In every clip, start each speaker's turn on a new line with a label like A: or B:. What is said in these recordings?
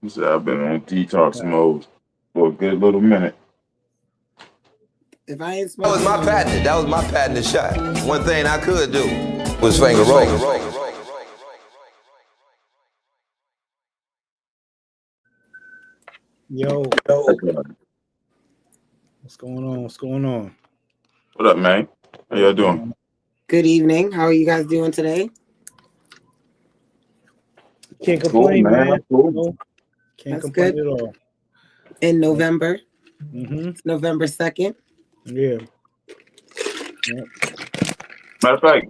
A: He said I've been on detox mode for a good little minute.
B: If I ain't
C: That was
B: smoking,
C: my patent. That was my patented shot. One thing I could do was finger roll.
D: Yo, what's going on? What's going on?
A: What up, man? How y'all doing?
B: good evening. How are you guys doing today?
D: Can't complain,
A: Cool, man.
D: man.
A: Cool.
D: No, can't
B: That's
D: complain
B: good.
D: at all.
B: In November,
D: Mm-hmm.
B: November 2nd.
D: Yeah.
A: Matter of fact,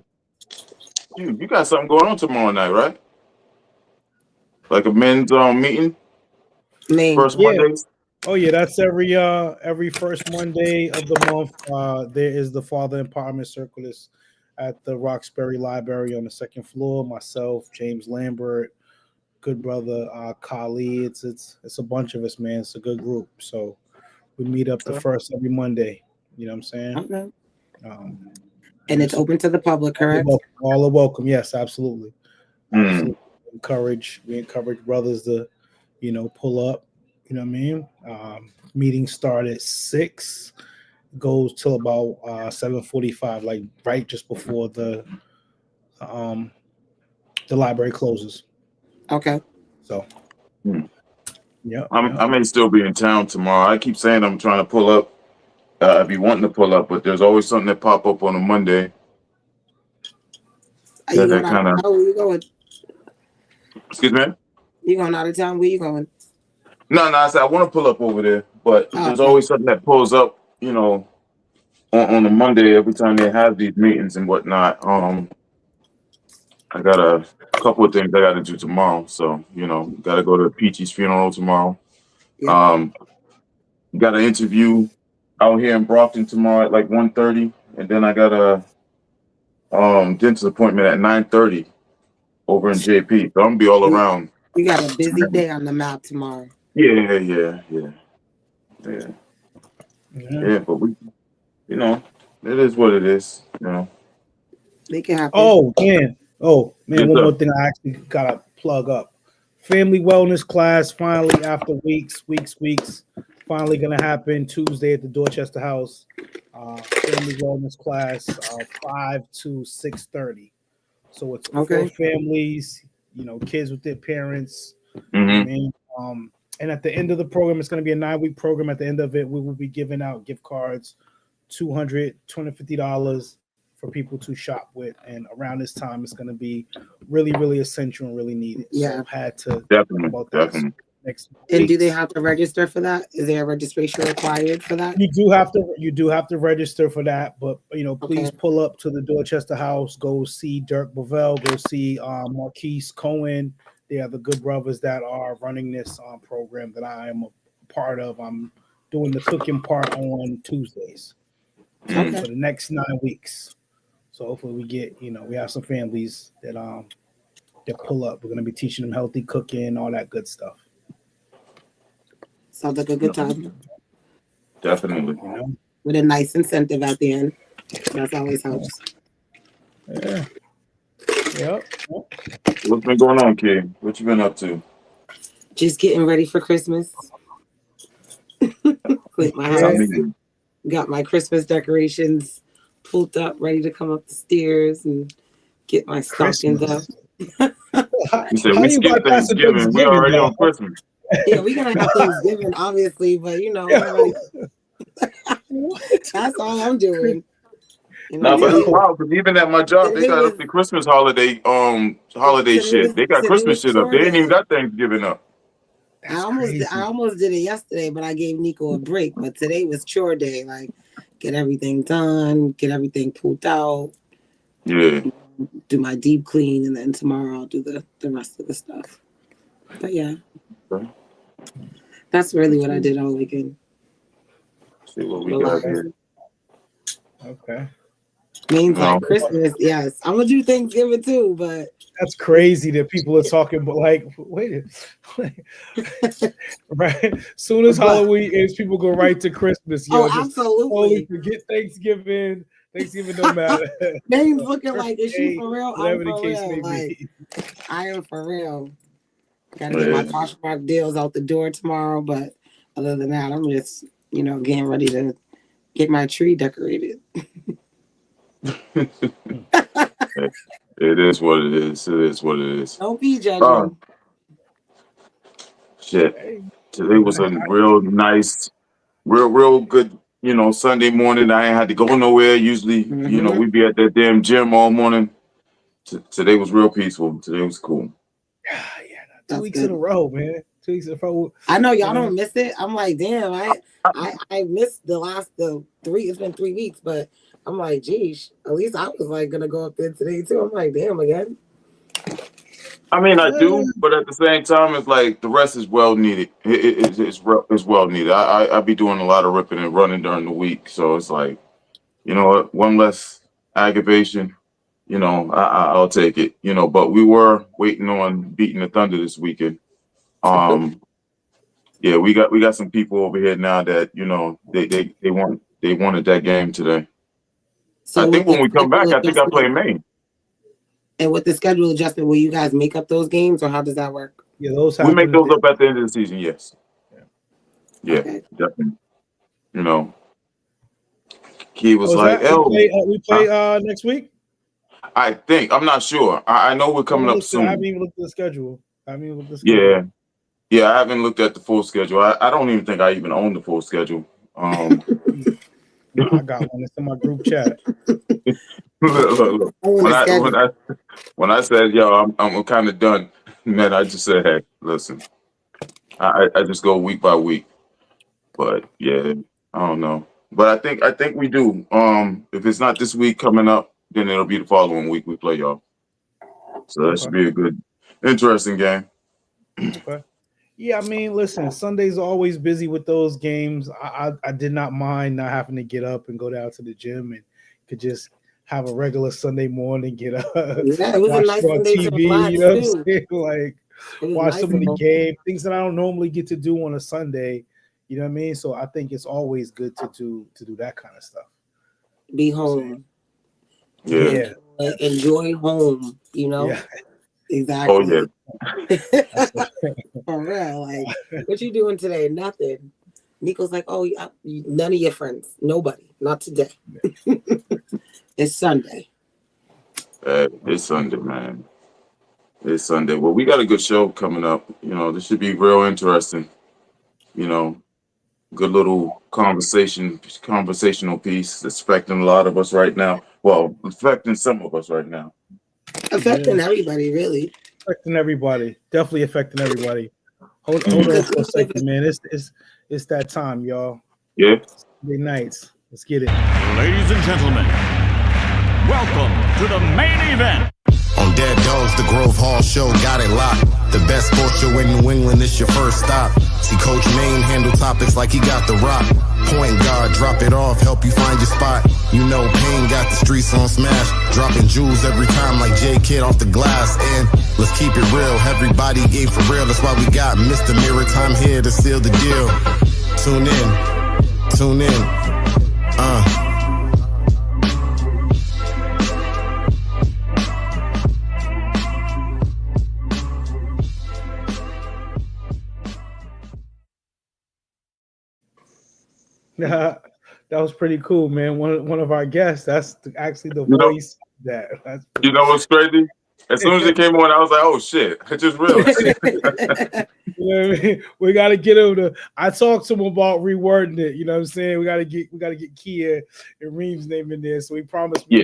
A: you got something going on tomorrow night, right? Like a men's meeting,
B: Name.
A: first
D: Yeah.
A: Monday.
D: Oh yeah, that's every first Monday of the month. There is the Father Empowerment Circulus at the Roxbury Library on the second floor. Myself, James Lambert, good brother Kali. It's a bunch of us, man. It's a good group. So we meet up the first every Monday. You know what I'm saying?
B: Okay.
D: Um,
B: And it's open to the public, correct?
D: all are welcome. Yes, absolutely.
A: Mm.
D: Absolutely. We encourage brothers to, pull up. You know what I mean? Meetings start at 6, goes till about 7:45, like right just before the library closes.
B: Okay.
D: So, yeah.
A: I may still be in town tomorrow. I keep saying I'm trying to pull up. I be wanting to pull up, but there's always something that pop up on a Monday.
B: Are you
A: That
B: going out
A: kind
B: of
A: of.
B: town? Where you going?
A: Excuse me.
B: You going out of town? Where you going?
A: No, I said I want to pull up over there, but
B: Oh,
A: there's
B: okay.
A: always something that pulls up. On a Monday every time they have these meetings and whatnot. I got a couple of things I got to do tomorrow, so got to go to Peachy's funeral tomorrow.
B: Yeah.
A: Got an interview out here in Brockton tomorrow at like 1:30, and then I got a dentist appointment at 9:30 over in JP. So I'm gonna be all around.
B: You got a busy day on the map tomorrow.
A: Yeah.
D: Yeah.
A: But it is what it is.
B: Make it happen.
D: Oh man.
A: Yes,
D: One
A: sir.
D: more thing I actually gotta plug up. Family wellness class finally after weeks. Finally gonna happen Tuesday at the Dorchester House. Family wellness class 5 to 6:30. So it's
B: Okay.
D: for families, kids with their parents.
A: Mm-hmm.
D: I mean, and at the end of the program, it's going to be a 9-week program. At the end of it, we will be giving out gift cards, $250 for people to shop with. And around this time, it's going to be really, really essential and really needed.
B: Yeah.
D: So had to
A: Definitely,
D: talk about that
A: definitely.
D: next
B: And do they
D: weeks.
B: have to register for that? Is there a registration required for that?
D: You do have to register for that, but please
B: Okay.
D: pull up to the Dorchester House. Go see Dirk Bovell. Go see Marquise Cohen. They are the good brothers that are running this program that I am a part of. I'm doing the cooking part on Tuesdays
B: Okay.
D: for the next 9 weeks. So hopefully we get we have some families that pull up. We're gonna be teaching them healthy cooking, all that good stuff.
B: Sounds like a good time.
A: Definitely.
B: With a nice incentive at the end. That always helps.
D: Yeah. Yep.
A: What's been going on, kid? What you been up to?
B: Just getting ready for Christmas. Clean my house. Got my Christmas decorations pulled up, ready to come up the stairs and get my stockings up.
A: You said we skipped Thanksgiving. We already on Christmas.
B: Yeah, we're gonna have Thanksgiving, obviously, but that's all I'm doing.
A: No, but it's wild because even at my job, they got up the Christmas holiday shit. They got Christmas shit up. They ain't even got Thanksgiving up.
B: I almost did it yesterday, but I gave Nico a break. But today was chore day, like get everything done, get everything pulled out.
A: Yeah.
B: Do my deep clean, and then tomorrow I'll do the rest of the stuff. But yeah.
A: Okay.
B: That's really what I did all weekend.
A: See what we got here.
D: Okay.
B: Means like Christmas, yes. I'm gonna do Thanksgiving too, but
D: that's crazy that people are talking about like wait. Right. Soon as Halloween is, people go right to Christmas.
B: Absolutely.
D: Only forget Thanksgiving. Thanksgiving don't matter.
B: Name's looking like, is she for real?
D: Whatever the case may be.
B: I am for real. Gotta get my Poshmark deals out the door tomorrow. But other than that, I'm just, getting ready to get my tree decorated.
A: It is what it is. It is what it is.
B: Don't be judging.
A: Shit. Today was a real nice, real good, Sunday morning. I ain't had to go nowhere. Usually, we be at that damn gym all morning. Today was real peaceful. Today was cool.
D: Yeah, 2 weeks in a row, man. 2 weeks in a row.
B: I know y'all don't miss it. I'm like, damn, I missed the 3. It's been 3 weeks, but I'm like, geez, at least I was like gonna go up there today too. I'm like, damn, again.
A: I mean, I do, but at the same time, it's like the rest is well needed. It's well needed. I be doing a lot of ripping and running during the week, so it's like, you know what, one less aggravation. I'll take it. But we were waiting on beating the Thunder this weekend. Yeah, we got some people over here now that they wanted that game today. So I think when we come back, I think I play Maine.
B: And with the schedule adjustment, will you guys make up those games, or how does that work?
D: Yeah, those
A: we make those up at the end of the season. Yes. Yeah,
B: okay.
A: Definitely. He was like,
D: we play next week?
A: I think. I'm not sure. I know we're coming up soon.
D: I haven't even looked at the schedule.
A: Yeah, I haven't looked at the full schedule. I don't even think I even own the full schedule.
D: I got one. It's in my group chat.
A: Look. When I said, yo, I'm kind of done, man, I just said, hey, listen, I just go week by week. But yeah, I don't know. But I think we do. If it's not this week coming up, then it'll be the following week we play y'all. So that should be a good, interesting game.
D: Okay. Yeah, I mean, listen, Sunday's always busy with those games. I did not mind not having to get up and go down to the gym and could just have a regular Sunday morning, get up,
B: it was a nice Sunday
D: TV,
B: to relax,
D: like watch some of the game, things that I don't normally get to do on a Sunday. You know what I mean? So I think it's always good to do that kind of stuff.
B: Be home.
A: Yeah.
B: Enjoy home,
D: Yeah.
B: Exactly.
A: Oh yeah.
B: For real. Like, what you doing today? Nothing. Nico's like, oh, none of your friends. Nobody. Not today. It's Sunday.
A: It's Sunday, man. It's Sunday. Well, we got a good show coming up. This should be real interesting. Good little conversational piece that's affecting a lot of us right now. Well, affecting some of us right now.
B: Affecting everybody, really.
D: Affecting everybody. Definitely affecting everybody. Hold on for a second, man. It's that time, y'all.
A: Yeah.
D: Sunday nights. Let's get it.
E: Ladies and gentlemen, welcome to the main event.
F: On Dead Dogs, the Grove Hall Show got it locked. The best sports show in New England, it's your first stop. See Coach Maine handle topics like he got the rock. Point guard, drop it off, help you find your spot. Payne got the streets on smash. Dropping jewels every time like J Kidd off the glass. And let's keep it real, everybody game for real. That's why we got Mr. Mirror Time here to seal the deal. Tune in.
D: That was pretty cool, man. One of our guests. That's actually the voice.
A: You know what's crazy? As soon as it came on, I was like, "Oh shit!" I just realized.
D: You know what I mean? We got to get him to. I talked to him about rewording it. You know what I'm saying? We got to get Kia and Reem's name in there. So he promised me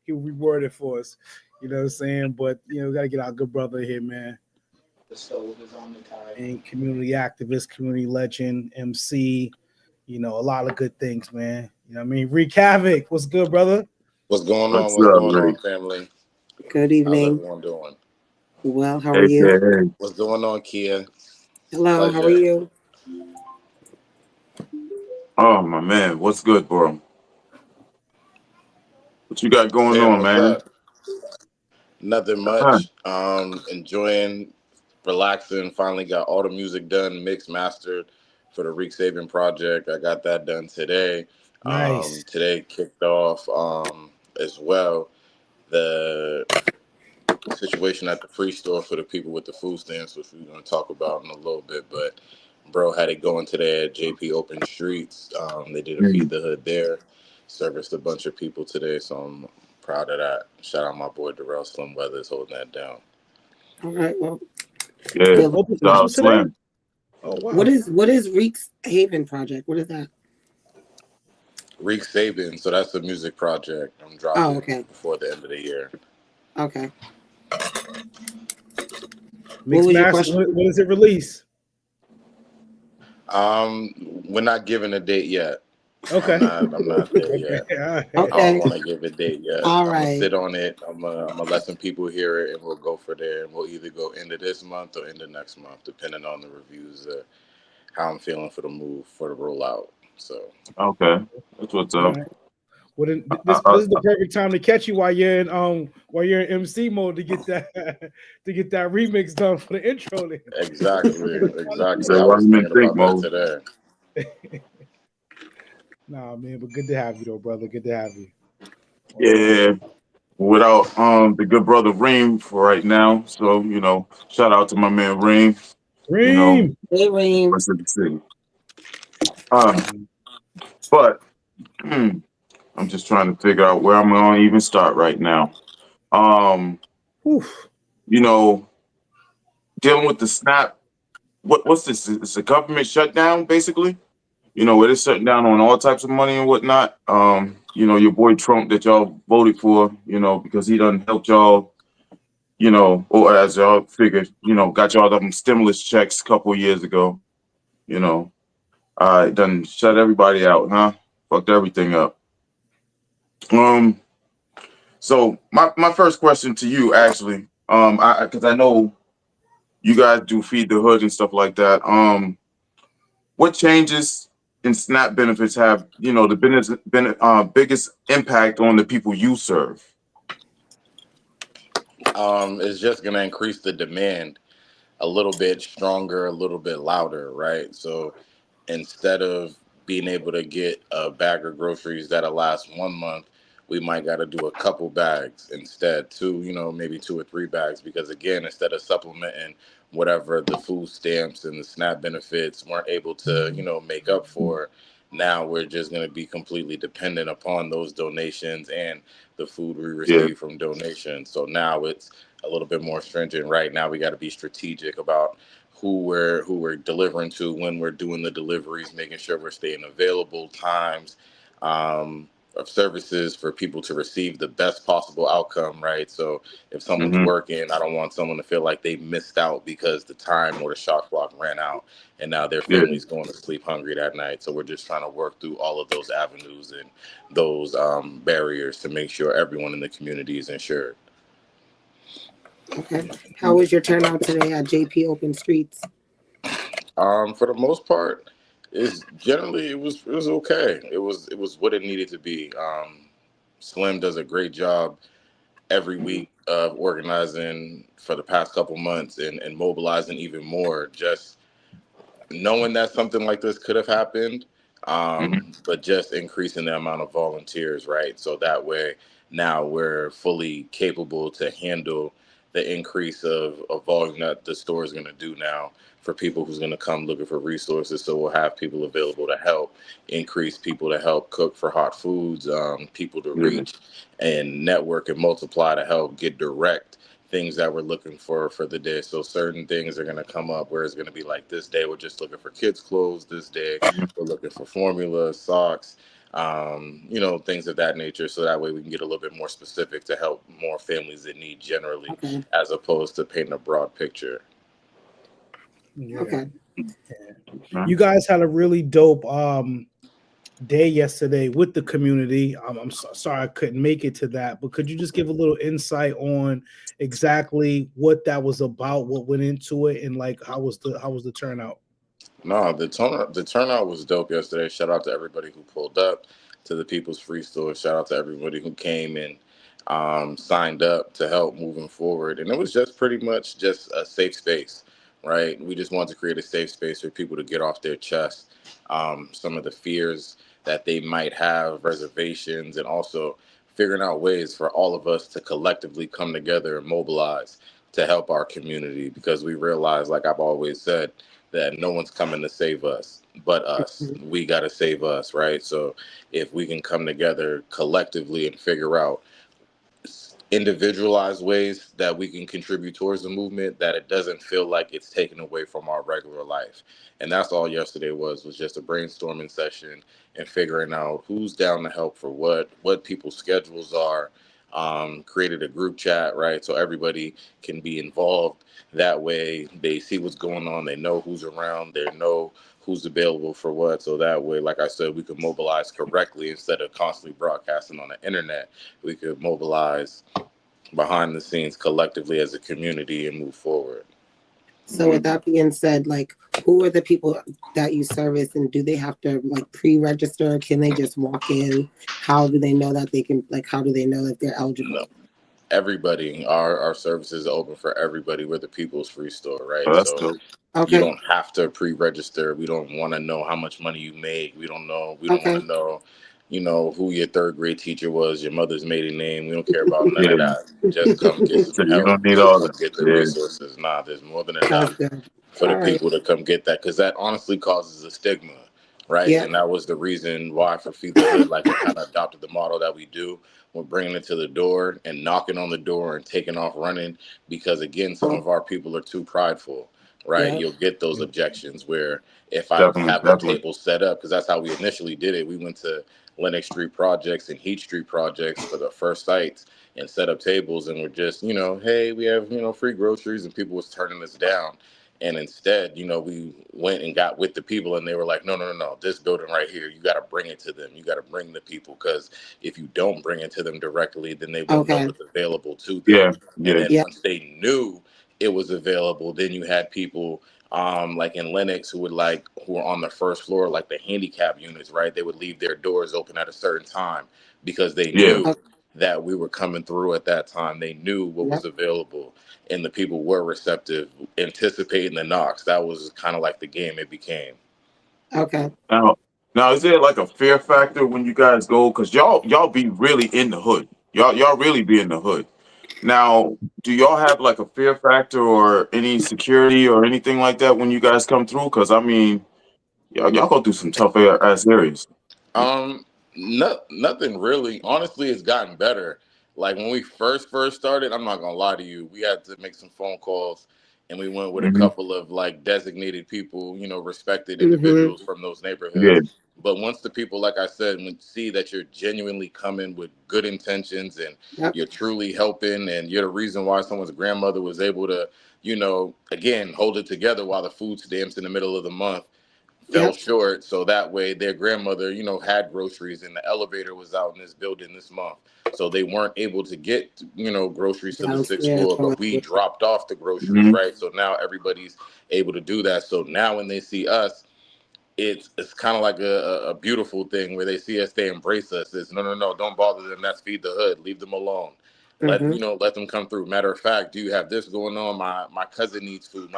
D: he'll reword it for us. You know what I'm saying? But we got to get our good brother here, man.
G: The stove is on the tide.
D: And community activist, community legend, MC. A lot of good things, man. You know what I mean? Wreak Havoc. What's good, brother?
H: What's going on? What's going on, family?
B: Good evening.
H: How's everyone doing?
B: Well, how are you?
H: What's going on, Kia?
B: Hello, how are you?
A: Oh my man, what's good, bro? What you got going on, man?
H: Up? Nothing much. Enjoying, relaxing. Finally got all the music done, mixed, mastered for the Reek Saving project. I got that done today.
D: Nice.
H: Today kicked off as well the situation at the free store for the people with the food stamps, which we're going to talk about in a little bit. But bro had it going today at JP Open Streets. They did a Feed the Hood there, serviced a bunch of people today, so I'm proud of that. Shout out my boy Darrell Slim Weathers holding that down.
B: All right. Well,
A: Yeah,
B: good.
D: Open
A: shout out
D: Christmas today?
A: Slim.
D: Oh wow.
B: What is Reeks Haven Project? What is that?
H: Reek Saban, so that's a music project I'm dropping before the end of the year.
B: Okay.
D: Mixed
B: was your
D: Master,
B: question?
D: when does it release?
H: We're not giving a date yet.
D: Okay.
H: I'm not there yet.
D: All right.
H: I
B: Okay.
H: don't want to give a date yet.
B: All
H: I'm gonna
B: right.
H: sit on it. I'm gonna let some people hear it, and we'll go for there. And we'll either go into this month or into next month, depending on the reviews, how I'm feeling for the move for the rollout. So
A: Okay, that's what's
D: All
A: up.
D: right. Well, then this is the perfect time to catch you while you're in MC mode to get that remix done for the intro. Then.
H: exactly.
A: So
H: I
A: why
H: was
A: I'm in
H: thinking
A: think
H: about
A: mode.
H: that today.
D: Nah, man, but good to have you though, brother. Good to have you.
A: Yeah, without the good brother Reem for right now. So shout out to my man Reem.
D: Reem.
B: Hey, Reem.
A: Rest of the city. But I'm just trying to figure out where I'm going to even start right now.
D: Oof.
A: Dealing with the snap. What's this? It's a government shutdown, basically. It is shutting down on all types of money and whatnot. Your boy Trump that y'all voted for, because he done helped y'all, or as y'all figured, got y'all them stimulus checks a couple of years ago. Done shut everybody out, huh? Fucked everything up. So my first question to you, actually, because I know you guys do Feed the Hood and stuff like that. What changes in SNAP benefits have the biggest impact on the people you serve?
H: It's just gonna increase the demand a little bit stronger, a little bit louder, right? So instead of being able to get a bag of groceries that'll last 1 month, we might got to do a couple bags instead, maybe 2 or 3 bags, because again, instead of supplementing whatever the food stamps and the SNAP benefits weren't able to, make up for, now we're just going to be completely dependent upon those donations and the food we
A: Yeah.
H: receive from donations. So now it's a little bit more stringent. Right now, we got to be strategic about who we're delivering to, when we're doing the deliveries, making sure we're staying available, times of services for people to receive the best possible outcome, right? So if someone's working, I don't want someone to feel like they missed out because the time or the shot clock ran out and now their family's going to sleep hungry that night. So we're just trying to work through all of those avenues and those barriers to make sure everyone in the community is insured.
B: Okay. How was your turnout today at JP Open Streets?
H: For the most part, it was okay. It was what it needed to be. Slim does a great job every week of organizing for the past couple months and mobilizing even more. Just knowing that something like this could have happened, but just increasing the amount of volunteers, right? So that way now we're fully capable to handle the increase of volume that the store is going to do now for people who's going to come looking for resources. So we'll have people available to help, increase people to help cook for hot foods, people to reach and network and multiply to help get direct things that we're looking for the day. So certain things are going to come up where it's going to be like, this day we're just looking for kids clothes, this day we're looking for formula, socks, things of that nature. So that way we can get a little bit more specific to help more families in need generally, as opposed to painting a broad picture.
D: Yeah.
B: Okay.
D: You guys had a really dope day yesterday with the community. I'm sorry I couldn't make it to that, but could you just give a little insight on exactly what that was about, what went into it, and like how was the turnout?
H: No, the turnout was dope yesterday. Shout out to everybody who pulled up to the People's Free Store. Shout out to everybody who came and signed up to help moving forward. And it was just pretty much just a safe space, right? We just wanted to create a safe space for people to get off their chest some of the fears that they might have, reservations, and also figuring out ways for all of us to collectively come together and mobilize to help our community, because we realize, like I've always said, that no one's coming to save us but us. We got to save us, right? So if we can come together collectively and figure out individualized ways that we can contribute towards the movement, that it doesn't feel like it's taken away from our regular life. And that's all yesterday was just a brainstorming session and figuring out who's down to help for what people's schedules are. Created a group chat, right? So everybody can be involved. That way they see what's going on, they know who's around, they know who's available for what. So that way, like I said, we could mobilize correctly instead of constantly broadcasting on the internet. We could mobilize behind the scenes collectively as a community and move forward.
B: So with that being said, like, who are the people that you service, and do they have to like pre-register? Can they just walk in? How do they know that they can, like, how do they know that they're eligible?
H: No. Everybody, our services are open for everybody. We're the people's free store, right?
A: Oh, that's
H: So
A: dope.
B: Okay.
H: you don't have to pre-register. We don't want to know how much money you make. We don't want to know, who your third grade teacher was, your mother's maiden name. We don't care about none
A: Yeah,
H: of that. Just come get some
A: so you
H: help.
A: don't need
H: Just
A: all
H: come
A: that.
H: get the
A: Yeah,
H: resources. Nah, there's more than
B: That's
H: enough
B: good.
H: for the
B: All right.
H: people to come get that, because that honestly causes a stigma, right?
B: Yeah.
H: And that was the reason why for Feed the Hood, like, we kind of adopted the model that we do. We're bringing it to the door and knocking on the door and taking off running, because again, some of our people are too prideful, right?
B: Yeah.
H: You'll get those objections where if I
A: definitely,
H: have the
A: definitely.
H: table set up, because that's how we initially did it. We went to Lenox Street Projects and Heat Street Projects for the first sites and set up tables, and we're just, hey, we have, free groceries, and people was turning us down. And instead, we went and got with the people, and they were like, no, no, no, no, this building right here, you got to bring it to them. You got to bring the people, because if you don't bring it to them directly, then they won't know
B: Okay.
H: what's available to them.
A: Yeah,
H: And
A: yeah,
H: then
B: Yeah.
H: once they knew it was available, then you had people like in Lenox who were on the first floor, like the handicap units, right? They would leave their doors open at a certain time because they
A: yeah.
H: knew that we were coming through at that time. They knew what was available, and the people were receptive, anticipating the knocks. That was kind of like the game it became.
B: Okay.
A: Now, is there like a fear factor when you guys go? Because y'all be really in the hood. Y'all really be in the hood. Now, do y'all have like a fear factor or any security or anything like that when you guys come through? Because I mean, y'all go through some tough ass areas.
H: Nothing really. Honestly, it's gotten better. Like when we first started, I'm not gonna lie to you, we had to make some phone calls, and we went with a
A: Hmm.
H: couple of like designated people, respected
B: Mm-hmm.
H: individuals from those
A: Yeah,
H: neighborhoods. But once the people, like I said, see that you're genuinely coming with good intentions and
B: Yep.
H: you're truly helping, and you're the reason why someone's grandmother was able to, again, hold it together while the food stamps in the middle of the month fell
B: Yep.
H: short, so that way their grandmother, had groceries, and the elevator was out in this building this month, so they weren't able to get, groceries to the sixth
B: Downstairs.
H: floor, but we dropped off the groceries,
A: hmm,
H: right? So now everybody's able to do that. So now when they see us, it's kind of like a beautiful thing where they see us, they embrace us. It's no, don't bother them. That's Feed the Hood. Leave them alone.
B: Mm-hmm.
H: Let them come through. Matter of fact, do you have this going on? My cousin needs food.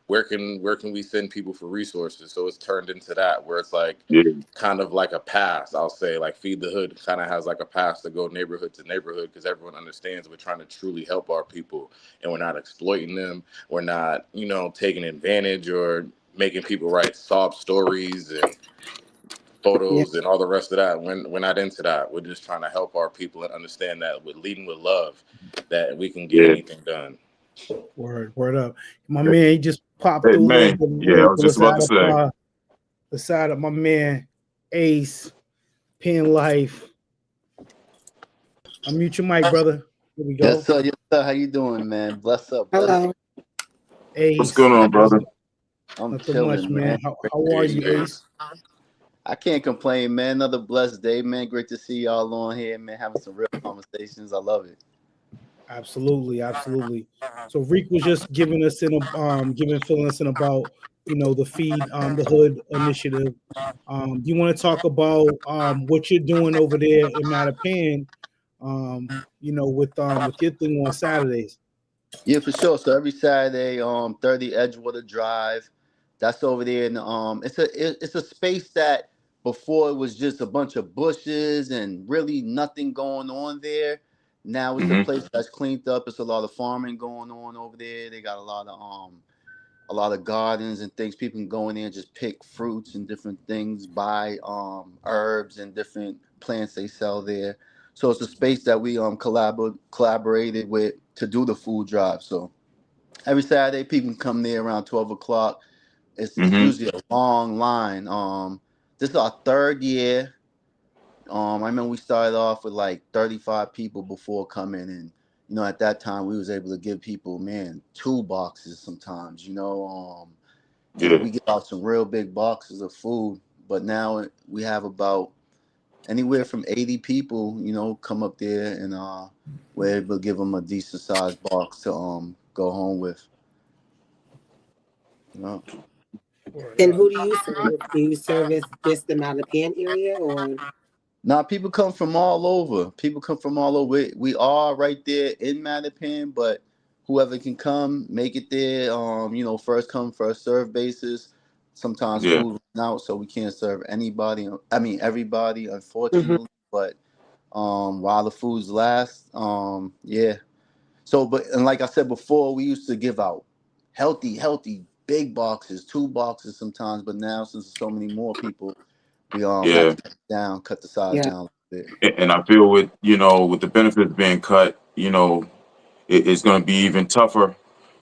H: Where can we send people for resources? So it's turned into that where it's like
A: yeah,
H: kind of like a pass. I'll say like Feed the Hood kind of has like a pass to go neighborhood to neighborhood, because everyone understands we're trying to truly help our people, and we're not exploiting them. We're not taking advantage or making people write sob stories and
B: Yeah.
H: photos and all the rest of that. We're not into that. We're just trying to help our people and understand that with leading with love, that we can get
A: yeah.
H: anything done.
D: Word up. My man, he just popped
A: Hey,
D: through
A: man, yeah, I was just about to say.
D: the side of my man Ace, Pen Life. Unmute your mic, brother. Here we go.
I: Yes, sir. Yes, sir. How you doing, man? Bless up. Bless
B: Hello.
D: Ace.
A: What's going on, brother?
I: I'm
D: Nothing
I: chilling,
D: much,
I: man.
D: man. How are you, Ace?
I: I can't complain, man. Another blessed day, man. Great to see y'all on here, man. Having some real conversations. I love it.
D: Absolutely, absolutely. So Reek was just filling us in about the Feed the Hood initiative. Do you want to talk about what you're doing over there in Mattapan? With your thing on Saturdays.
I: Yeah, for sure. So every Saturday, 30 Edgewater Drive. That's over there in it's a space that before it was just a bunch of bushes and really nothing going on there. Now it's a
A: Hmm.
I: place that's cleaned up. It's a lot of farming going on over there. They got a lot of gardens and things. People can go in there and just pick fruits and different things, buy herbs and different plants they sell there. So it's a space that we collaborated with to do the food drive. So every Saturday people can come there around 12 o'clock. It's
A: Hmm.
I: usually a long line. This is our third year. I remember we started off with like 35 people before coming, and at that time we was able to give people, man, 2 boxes sometimes, and
A: Yeah.
I: we give out some real big boxes of food. But now we have about anywhere from 80 people, come up there, and we're able to give them a decent sized box to go home with. You know.
B: And who do you service? Do you service just the Mattapan area or?
I: Now people come from all over. People come from all over. We are right there in Mattapan, but whoever can come, make it there. First come, first serve basis. Sometimes
A: Yeah.
I: food runs out, so we can't serve anybody. I mean everybody,
B: Mhm.
I: unfortunately. But while the foods last, yeah. So, and like I said before, we used to give out healthy big boxes, 2 boxes sometimes. But now, since there's so many more people, we had
A: Yeah.
I: to cut the size
B: Yeah.
I: down a little bit.
A: And I feel with the benefits being cut, it's going to be even tougher,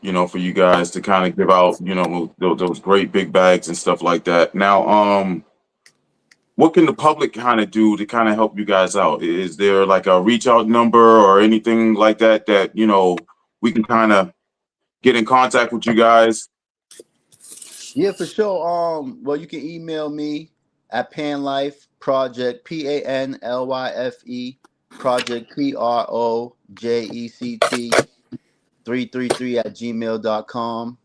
A: for you guys to kind of give out, those great big bags and stuff like that. Now, what can the public kind of do to kind of help you guys out? Is there like a reach out number or anything like that we can kind of get in contact with you guys?
I: Yeah, for sure. Well, you can email me at Panlife Project PANLYFE Project PROJECT 333 at gmail.com.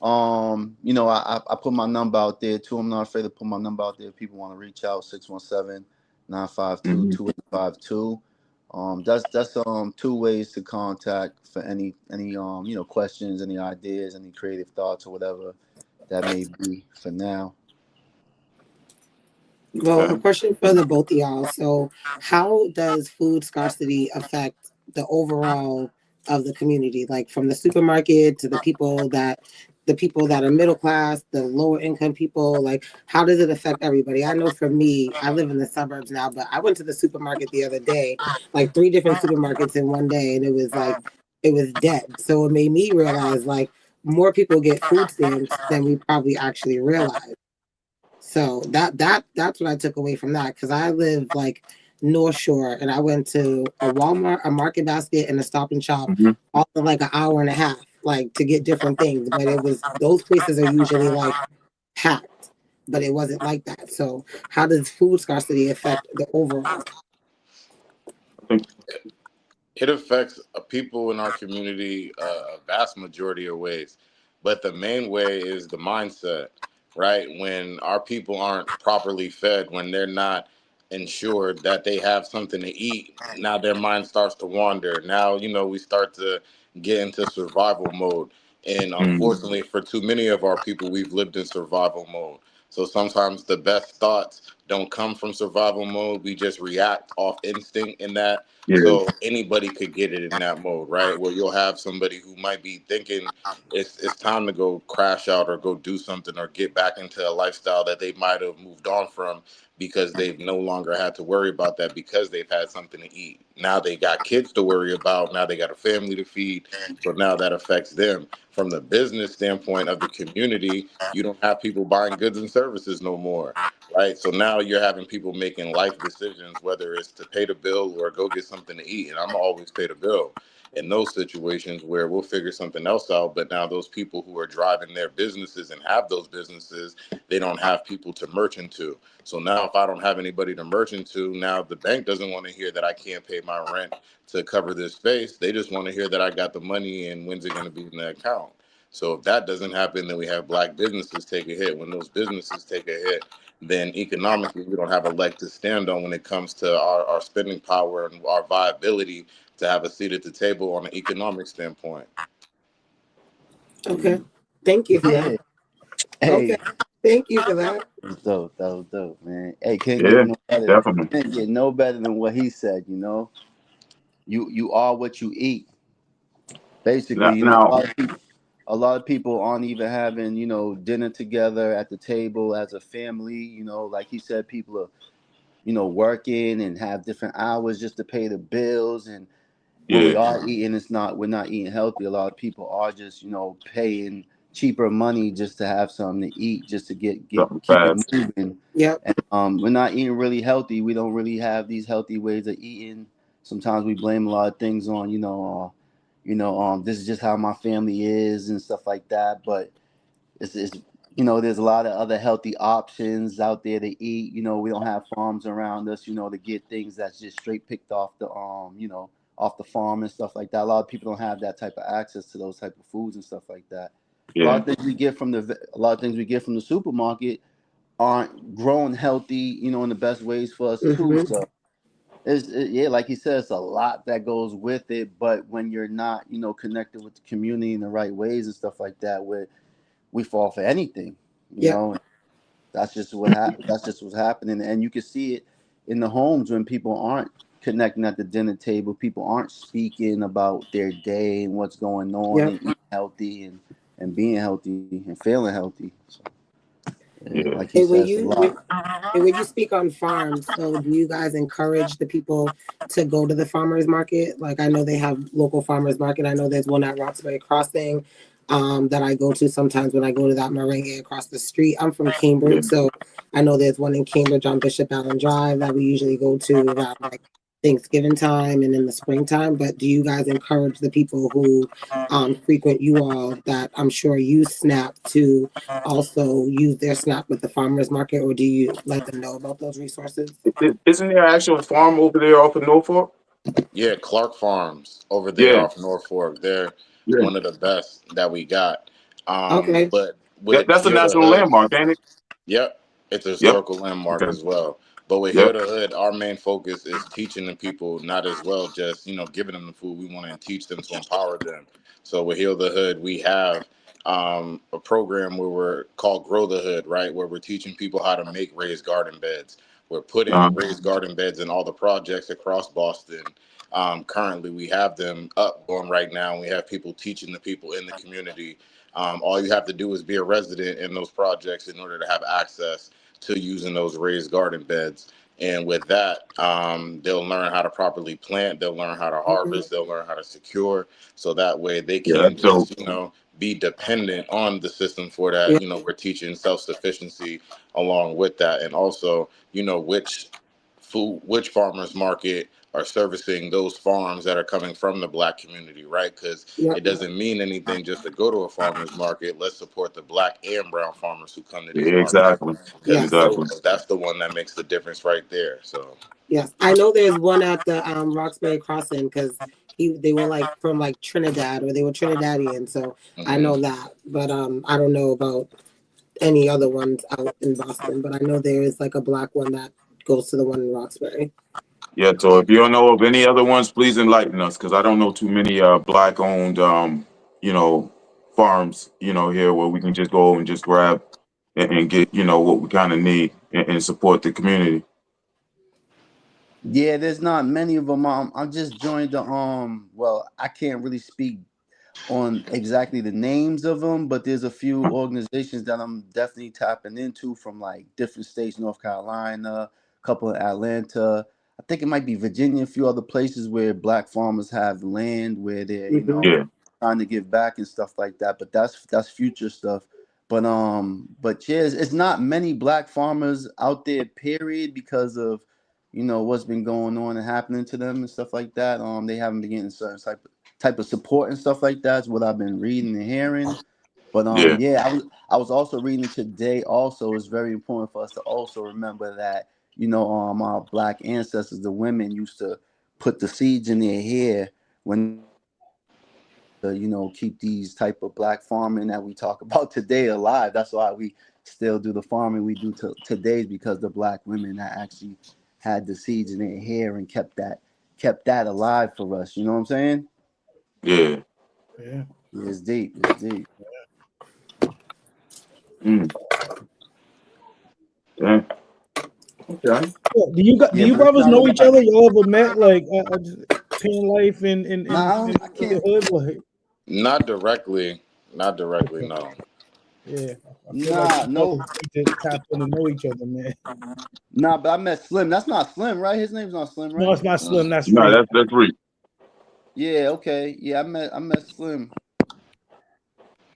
I: I put my number out there too. I'm not afraid to put my number out there if people want to reach out, 617-952
A: Hmm.
I: 2852. That's 2 ways to contact for any questions, any ideas, any creative thoughts or whatever that may be for now.
B: Well, a
A: Okay.
B: question for the both of y'all. So, how does food scarcity affect the overall of the community? Like from the supermarket to the people that are middle class, the lower income people. Like, how does it affect everybody? I know for me, I live in the suburbs now, but I went to the supermarket the other day, like 3 different supermarkets in one day, and it was dead. So it made me realize like more people get food stamps than we probably actually realize. So that's what I took away from that because I live like North Shore and I went to a Walmart, a Market Basket, and a Stop and Shop
A: Hmm.
B: all in like an hour and a half, like to get different things. But it was those places are usually like packed, but it wasn't like that. So how does food scarcity affect the overall?
A: I think.
H: It affects people in our community a vast majority of ways, but the main way is the mindset, right? When our people aren't properly fed, when they're not ensured that they have something to eat, now their mind starts to wander. Now, we start to get into survival mode. And
A: Mm.
H: unfortunately, for too many of our people, we've lived in survival mode. So sometimes the best thoughts don't come from survival mode. We just react off instinct in that.
A: Yeah.
H: So anybody could get it in that mode, right? Where you'll have somebody who might be thinking it's time to go crash out or go do something or get back into a lifestyle that they might have moved on from because they've no longer had to worry about that because they've had something to eat. Now they got kids to worry about. Now they got a family to feed. So now that affects them. From the business standpoint of the community, you don't have people buying goods and services no more, right? So now you're having people making life decisions, whether it's to pay the bill or go get something to eat. And I'm always pay the bill in those situations where we'll figure something else out. But now those people who are driving their businesses and have those businesses, they don't have people to merchant to. So now if I don't have anybody to merchant to, now the bank doesn't want to hear that I can't pay my rent to cover this space. They just want to hear that I got the money and when's it going to be in the account. So if that doesn't happen, then we have black businesses take a hit. When those businesses take a hit, then economically we don't have a leg to stand on when it comes to our spending power and our viability to have a seat at the table on an economic standpoint.
B: Okay, thank you for that.
I: Yeah.
B: Okay,
I: Hey,
B: thank you for that.
I: was dope. That was dope, man. Hey, can't get
A: Yeah,
I: no better.
A: definitely.
I: Can't get no better than what he said. You know, you are what you eat. Basically, you know,
A: Now,
I: a lot of people aren't even having, you know, dinner together at the table as a family. You know, like he said, people are, you know, working and have different hours just to pay the bills. And when we
A: yeah,
I: are eating, we're not eating healthy. A lot of people are just, you know, paying cheaper money just to have something to eat, just to
A: something
I: keep it
A: fast.
I: moving.
B: Yep.
I: And we're not eating really healthy. We don't really have these healthy ways of eating. Sometimes we blame a lot of things on, this is just how my family is and stuff like that. But it's you know, there's a lot of other healthy options out there to eat. You know, we don't have farms around us, you know, to get things that's just straight picked off the off the farm and stuff like that. A lot of people don't have that type of access to those type of foods and stuff like that.
A: Yeah,
I: A lot of things we get from the supermarket aren't grown healthy, you know, in the best ways for us too.
B: Hmm.
I: So yeah, like he said, it's a lot that goes with it. But when you're not, you know, connected with the community in the right ways and stuff like that, we fall for anything, you
B: Yep.
I: know. That's just what's happening, and you can see it in the homes when people aren't connecting at the dinner table. People aren't speaking about their day and what's going on
B: Yep.
I: and eating healthy and being healthy and feeling healthy. So, yeah,
A: yeah.
I: like he
B: And when
I: says a
B: you
I: lot.
B: and when you speak on farms, so do you guys encourage the people to go to the farmers market? Like I know they have local farmers market. I know there's one at Roxbury Crossing that I go to sometimes when I go to that meringue across the street. I'm from
A: Yeah.
B: Cambridge, so I know there's one in Cambridge on Bishop Allen Drive that we usually go to around like Thanksgiving time and in the springtime. But do you guys encourage the people who frequent you all that I'm sure use SNAP to also use their SNAP with the farmers market, or do you let them know about those resources?
A: Isn't there an actual farm over there off of Norfolk?
H: Yeah, Clark Farms over there
A: Yeah,
H: off Norfolk. They're
A: yeah.
H: one of the best that we got.
B: Okay.
H: But with
A: That's a
H: Heal the
A: national
H: Hood,
A: landmark, ain't it?
H: yep, it's a
A: Yep.
H: historical landmark
A: Okay.
H: as well. But with Heal
A: Yep.
H: the Hood, our main focus is teaching the people, not as well just, giving them the food. We want to teach them to empower them. So with Heal the Hood, we have a program where we're called Grow the Hood, right? Where we're teaching people how to make raised garden beds. We're
A: Uh,
H: putting raised garden beds in all the projects across Boston. Currently, we have them up going right now. We have people teaching the people in the community. All you have to do is be a resident in those projects in order to have access to using those raised garden beds. And with that, they'll learn how to properly plant. They'll learn how to
B: Mhm.
H: harvest. They'll learn how to secure. So that way they
A: yeah,
H: can't
A: that's dope.
H: just, be dependent on the system for that.
B: Yeah.
H: We're teaching self-sufficiency along with that. And also, which farmers market are servicing those farms that are coming from the Black community, right? Because
B: Yep.
H: it doesn't mean anything just to go to a farmer's market. Let's support the Black and brown farmers who come to these
A: Yeah,
H: markets,
A: exactly.
H: because
B: Yes.
A: Exactly.
H: that's the one that makes the difference right there. So,
B: Yes. I know there's one at the Roxbury Crossing because they were like from like Trinidad or they were Trinidadian, so I know
H: mhm.
B: that. But I don't know about any other ones out in Boston. But I know there is like a black one that goes to the one in Roxbury.
A: Yeah. So if you don't know of any other ones, please enlighten us because I don't know too many black owned you know farms here where we can just go and just grab and get what we kind of need and support the community.
I: Yeah, there's not many of them. I just joined the well, I can't really speak on exactly the names of them, but there's a few organizations that I'm definitely tapping into from like different states, North Carolina, a couple in Atlanta. I think it might be Virginia, a few other places where black farmers have land where they're,
B: Hmm.
A: Yeah.
I: trying to give back and stuff like that. But that's future stuff. But yeah, it's not many black farmers out there, period, because of what's been going on and happening to them and stuff like that. They haven't been getting certain type of support and stuff like that. Is what I've been reading and hearing. But
A: Yeah.
I: yeah, I was also reading today. Also, it's very important for us to also remember that our black ancestors, the women, used to put the seeds in their hair when to keep these type of black farming that we talk about today alive. That's why we still do the farming we do today, because the black women that actually had the seeds in their hair and kept that alive for us. You know what I'm saying?
A: Yeah.
D: Yeah.
I: It's deep. It's deep.
A: Mm. Yeah. Okay.
D: Do you
I: but it's
D: brothers
I: not
D: know
I: a
D: each
I: lot.
D: other? Y'all ever met like pan life
I: Nah,
D: in
I: I
D: the
I: can't.
D: hood? Like,
H: Not directly. Not directly.
D: okay.
H: No.
D: Yeah, I feel like
I: Nah,
D: you brothers
I: no,
D: need to tap in and know each other, man.
I: nah. But I met Slim. That's not Slim, right? His name's not Slim,
D: No,
I: right?
D: it's not Slim. That's
A: No,
D: Reek.
A: that's Reek.
I: Yeah. Okay. Yeah, I met Slim.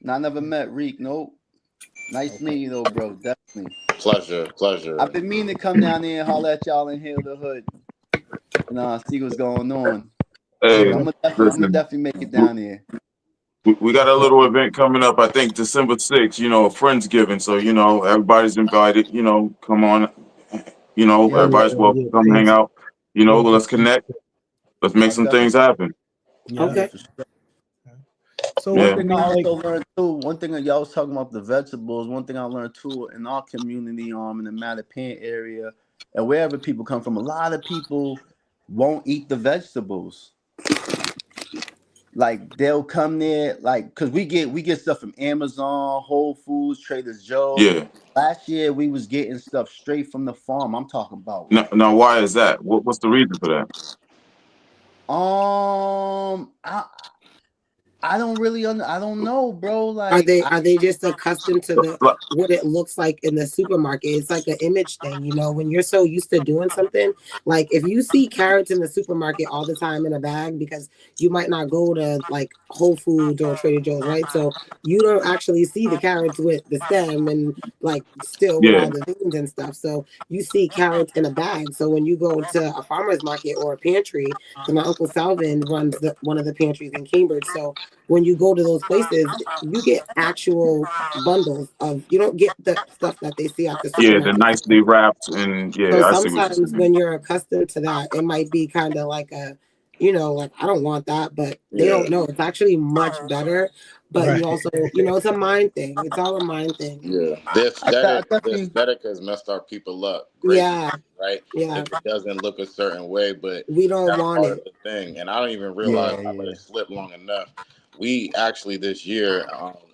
I: Nah, I never met Reek. Nope. Nice
D: Okay.
I: meeting you, though, bro. Definitely.
H: Pleasure. Pleasure.
I: I've been meaning to come down there and holler at y'all and heal the hood. See what's going on.
A: Hey,
I: So
D: Yeah.
I: I'm gonna
A: listen,
I: definitely make it down there.
A: we got a little event coming up. I think December 6th. You know, a Friendsgiving. So you know, everybody's invited. You know, come on. You know,
I: Yeah,
D: Oh yeah,
A: everybody's welcome.
D: yeah.
A: Come hang
D: Please,
A: out. You know,
D: please,
A: let's connect. Let's make
I: I'll
A: some
I: definitely.
A: things happen.
D: yeah.
I: Yeah,
B: Okay.
I: for sure.
D: So
I: One
A: Yeah.
D: I
I: thing I
D: mean, like,
I: also learned too. One thing that y'all was talking about the vegetables. One thing I learned too in our community, in the Mattapan area, and wherever people come from, a lot of people won't eat the vegetables. Like they'll come there, like because we get stuff from Amazon, Whole Foods, Trader Joe's.
A: Yeah.
I: Last year we was getting stuff straight from the farm. I'm talking about like
A: Now, why is that? What's the reason for that?
I: I don't really I don't know, bro.
B: Are
I: Like
B: they just accustomed to the
A: Like,
B: what it looks like in the supermarket? It's like an image thing, you know, when you're so used to doing something. Like if you see carrots in the supermarket all the time in a bag, because you might not go to like Whole Foods or Trader Joe's, right? So you don't actually see the carrots with the stem and like still with
A: yeah.
B: all the veins and stuff. So you see carrots in a bag. So when you go to a farmer's market or a pantry, because my uncle Salvin runs one of the pantries in Cambridge. So when you go to those places, you get actual bundles of, you don't get the stuff that they see at the
A: Yeah, the
B: supermarket.
A: nicely wrapped and
B: So
A: yeah, I see what you're
B: sometimes
A: saying.
B: when you're accustomed to that, it might be kind of like a, you know, like I don't want that, but they
H: Yeah.
B: don't know. It's actually much better. But
D: right?
B: you also, you know, it's a mind thing. It's all a mind thing.
H: Yeah.
I: I
H: The
I: definitely.
H: aesthetic has messed our people up greatly,
B: Yeah,
H: right?
B: yeah.
H: If it doesn't look a certain way, but
B: We don't
H: that's
B: want
H: part of
B: it.
H: the thing. And I don't even realize
I: Yeah,
H: I let
I: yeah.
H: it slip long enough. We actually this year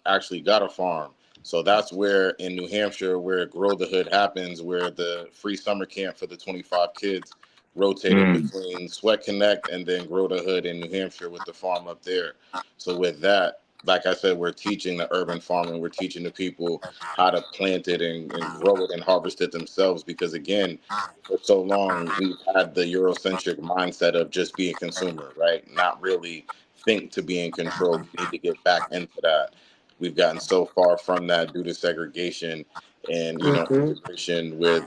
H: actually got a farm. So that's where in New Hampshire, where Grow the Hood happens, where the free summer camp for the 25 kids rotated
A: Mm,
H: between Sweat Connect and then Grow the Hood in New Hampshire with the farm up there. So with that, like I said, we're teaching the urban farming. We're teaching the people how to plant it and grow it and harvest it themselves. Because again, for so long we've had the Eurocentric mindset of just be a consumer, right? Not really think to be in control. We need to get back into that. We've gotten so far from that due to segregation and
B: Hmm.
H: integration with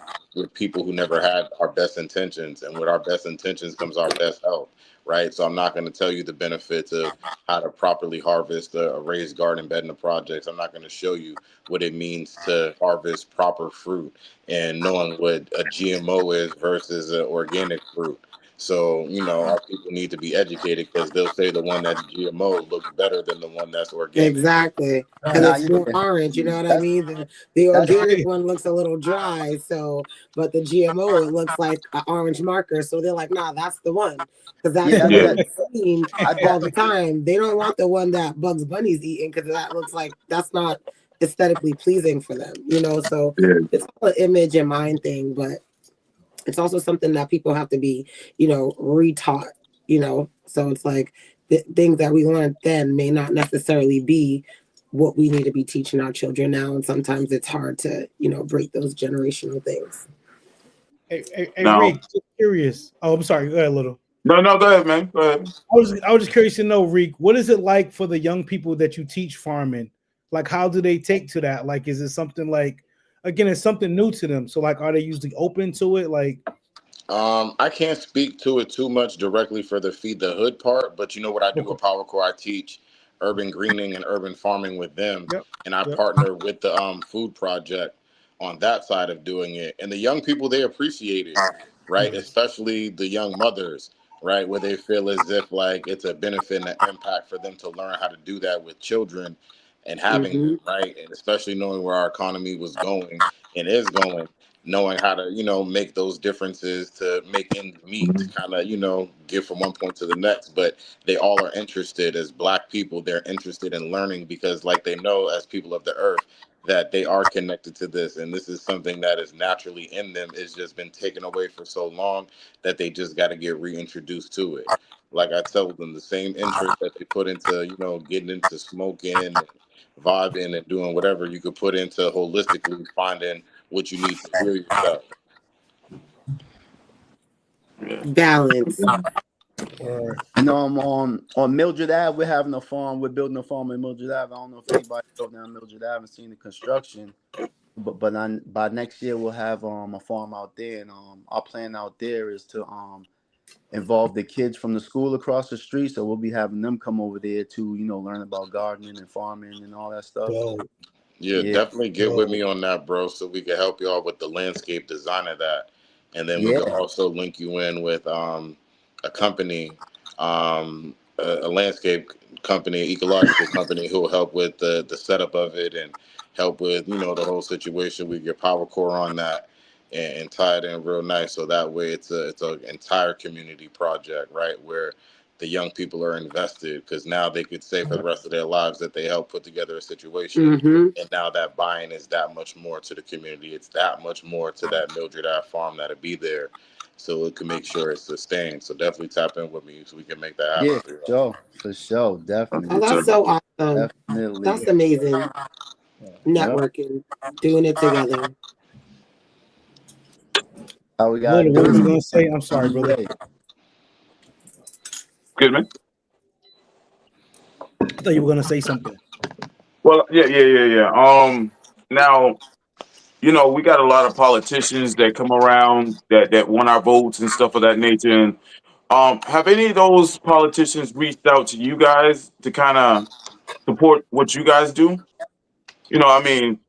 H: people who never had our best intentions. And with our best intentions comes our best health, right? So I'm not going to tell you the benefits of how to properly harvest a raised garden bed in the projects. I'm not going to show you what it means to harvest proper fruit and knowing what a GMO is versus an organic fruit. So, our people need to be educated because they'll say the one that's GMO looks better than the one that's organic.
B: Exactly. Because
D: Right.
I: Nah,
B: it's more
I: yeah.
B: orange, you know what I
I: That's
B: mean? The
I: that's
B: organic one looks a little dry, so but the GMO it looks like an orange marker. So they're like, nah, that's the one. Because that's
I: yeah.
B: the
I: That's
B: one
A: yeah,
I: that.
B: that's seen
I: I
B: all the
I: definitely.
B: time. They don't want the one that Bugs Bunny's eating because that looks like that's not aesthetically pleasing for them, you know. So
A: yeah.
B: it's all an image and mind thing, but it's also something that people have to be, you know, retaught, you know. So it's like the things that we learned then may not necessarily be what we need to be teaching our children now. And sometimes it's hard to, you know, break those generational things.
D: Hey,
A: Now,
D: Reek, just curious. Oh, I'm sorry. Go ahead, little.
A: no, go ahead, man. Go ahead.
D: I was just curious to know, Reek, what is it like for the young people that you teach farming? Like, how do they take to that? Like, is it something like, again, it's something new to them? So, like, are they usually open to it? Like,
H: I can't speak to it too much directly for the feed the hood part, but you know what I do
D: okay,
H: with Power Core? I teach urban greening and urban farming with them,
D: yep,
H: and I
D: yep,
H: partner with the food project on that side of doing it. And the young people, they appreciate it, right?
D: nice.
H: Especially the young mothers, right, where they feel as if like it's a benefit and an impact for them to learn how to do that with children and having them,
B: Hmm.
H: right? And especially knowing where our economy was going and is going, knowing how to make those differences to make ends meet, to
A: Mhm.
H: kind of get from one point to the next. But they all are interested. As Black people, they're interested in learning because like they know, as people of the earth, that they are connected to this, and this is something that is naturally in them. It's just been taken away for so long that they just got to get reintroduced to it. Like I tell them, the same interest that they put into, getting into smoking and vibing and doing whatever, you could put into holistically finding what you need to heal yourself.
B: Balance.
D: All right.
I: And on Mildred Ave, we're having a farm. We're building a farm in Mildred Ave. I don't know if anybody drove down Mildred Ave and seen the construction, but by next year we'll have a farm out there. And our plan out there is to involve the kids from the school across the street. So we'll be having them come over there to learn about gardening and farming and all that stuff.
D: Dope.
H: Yeah,
I: Yeah,
H: definitely get with me on that, bro, so we can help y'all with the landscape design of that. And then we
I: yeah,
H: can also link you in with a company, a landscape company, ecological company who will help with the setup of it and help with, the whole situation with your power core on that and tie it in real nice. So that way it's a entire community project, right? Where the young people are invested, because now they could say for the rest of their lives that they helped put together a situation.
B: Mm-hmm.
H: And now that buy-in is that much more to the community. It's that much more to that Mildred Ave farm that'll be there, so it can make sure it's sustained. So definitely tap in with me so we can make that happen
I: yeah,
H: for you.
I: for sure,
B: Oh,
I: definitely,
B: that's so awesome.
I: definitely.
B: That's amazing.
I: Yep.
B: Networking, doing it together.
I: How we gotta
D: Little, what
I: do
D: was you
I: it.
D: gonna say? I'm sorry, brother.
A: Excuse me.
D: I thought you were gonna say something.
A: Well, yeah. Now, we got a lot of politicians that come around that want our votes and stuff of that nature. And have any of those politicians reached out to you guys to kind of support what you guys do? I mean,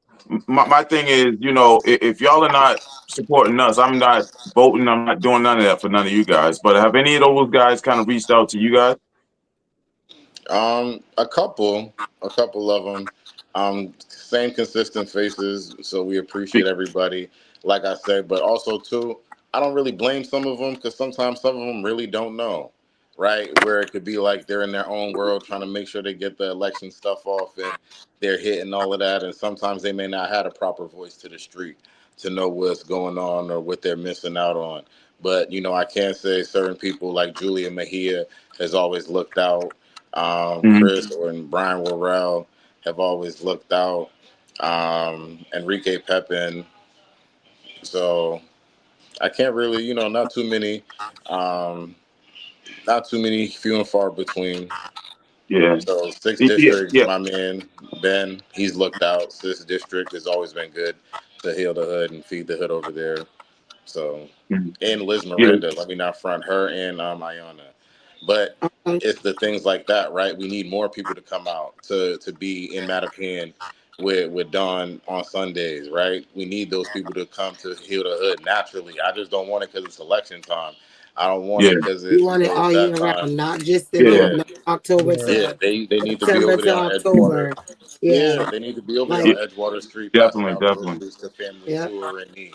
A: my thing is, if y'all are not supporting us, I'm not voting. I'm not doing none of that for none of you guys. But have any of those guys kind of reached out to you guys?
H: A couple of them. Same consistent faces, so we appreciate everybody. Like I said, but also too, I don't really blame some of them, because sometimes some of them really don't know, right? Where it could be like they're in their own world trying to make sure they get the election stuff off and they're hitting all of that, and sometimes they may not have a proper voice to the street to know what's going on or what they're missing out on. But I can't say certain people like Julia Mejia has always looked out.
A: Mhm.
H: Chris and Brian Worrell have always looked out. Enrique Pepin. So I can't really, um, not too many, few and far between.
A: Yeah,
H: So sixth
A: yeah,
H: district,
A: yeah,
H: my man Ben, he's looked out. Sixth district has always been good to heal the hood and feed the hood over there. So,
A: mhm.
H: and Liz
A: Yeah,
H: Miranda, let me not front her and Iona. But
B: Okay.
H: it's the things like that, right? We need more people to come out to be in Mattapan with Dawn on Sundays, right? We need those people to come to heal the hood naturally. I just don't want it because it's election time. I don't want
A: yeah,
H: it because
B: You
H: it's
B: want it all
H: that
B: year
H: time.
B: round, not just
A: yeah,
H: Yeah,
B: not October
D: Right.
H: yeah.
B: to
H: They need to be
B: September
H: over there
B: to
H: on Edgewater.
B: October. Yeah,
H: Yeah, they need to be over there
A: yeah,
B: like
H: on Edgewater Street passing
A: definitely,
H: out
A: definitely.
H: groceries to families
B: yeah,
H: who are in need.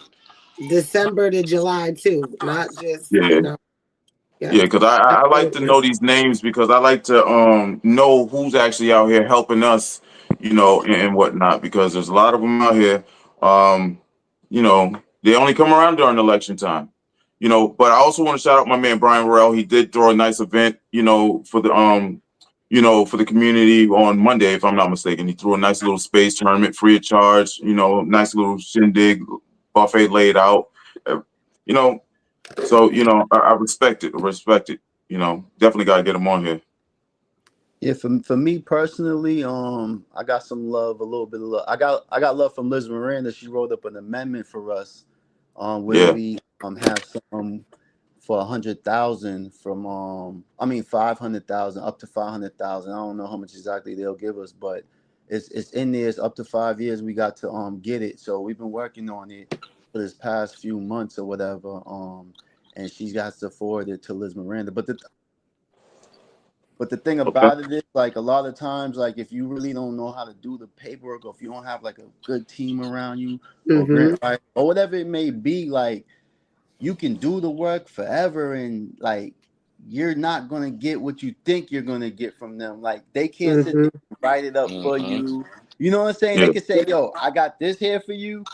B: December to July too, not just
A: Yeah.
B: yeah.
A: Yeah, because I like to
B: Absolutely.
A: know these names because I like to know who's actually out here helping us, and whatnot. Because there's a lot of them out here. They only come around during election time. But I also want to shout out my man Brian Worrell. He did throw a nice event, for the community on Monday, if I'm not mistaken. He threw a nice little space tournament free of charge. Nice little shindig buffet laid out. Uh, You know, so I respect it. I respect it. Definitely gotta get them on here.
I: Yeah, for me personally, I got some love, a little bit of love. I got love from Liz Miranda. She wrote up an amendment for us, where
A: Yeah,
I: we have some for 100,000 from 500,000 up to 500,000. I don't know how much exactly they'll give us, but it's in there. It's up to 5 years. We got to get it. So we've been working on it for this past few months or whatever. And she got to forward it to Liz Miranda. But the thing
A: okay.
I: about it is, like, a lot of times, like, if you really don't know how to do the paperwork, or if you don't have like a good team around you, or
B: Mm-hmm.
I: grant writer, or whatever it may be, like, you can do the work forever, and like, you're not gonna get what you think you're gonna get from them. Like, they can't sit
B: Mm-hmm.
I: there and write it up for
H: Hmm.
I: you. You know what I'm saying?
A: Yeah.
I: They can say, yo, I got this here for you.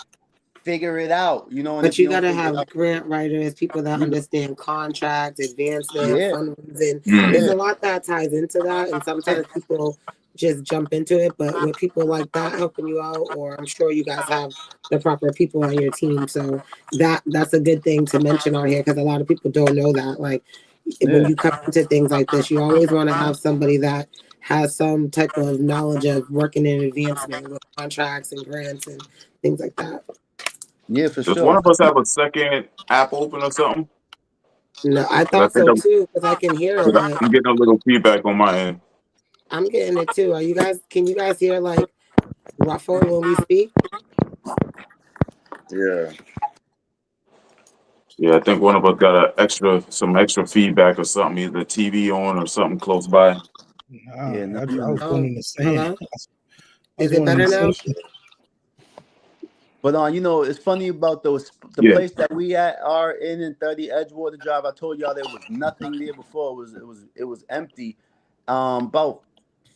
I: Figure it out. You know, and
B: But
I: if you
B: you
I: don't
B: gotta
I: figure it
B: have
I: out,
B: grant writers, people that
I: you,
B: understand contracts, advancement,
I: yeah,
B: fundraising.
A: Mm.
B: There's
I: yeah.
B: a lot that ties into that, and
I: And,
B: sometimes people just jump into it. But with people like that helping you out, or I'm sure you guys have the proper people on your team, so that's a good thing to mention on here because a lot of people don't know that. Like when
I: yeah.
B: you come into things like this, you always want to have somebody that has some type of knowledge of working in advancement with contracts and grants and things like that.
I: Yeah, for
A: Does one
I: sure.
A: of us have a second app open or something?
B: No, I
A: 'Cause I
B: thought
A: think
B: so too because I can hear it, but
A: I'm getting a little feedback on my end.
B: I'm getting it too. Are you guys? Can you guys hear like ruffle when we speak?
H: Yeah.
A: Yeah, I think one of us got some extra feedback or something, either TV on or something close by.
D: Nah,
I: Yeah,
D: I
I: nothing.
D: was
B: Oh,
D: wondering the same.
B: hello.
D: I was
B: Is it
D: wondering
B: better
D: the same.
B: now?
I: But you know, it's funny about the
A: Yeah,
I: place that we are in 30 Edgewater Drive. I told y'all there was nothing there before. It was empty. About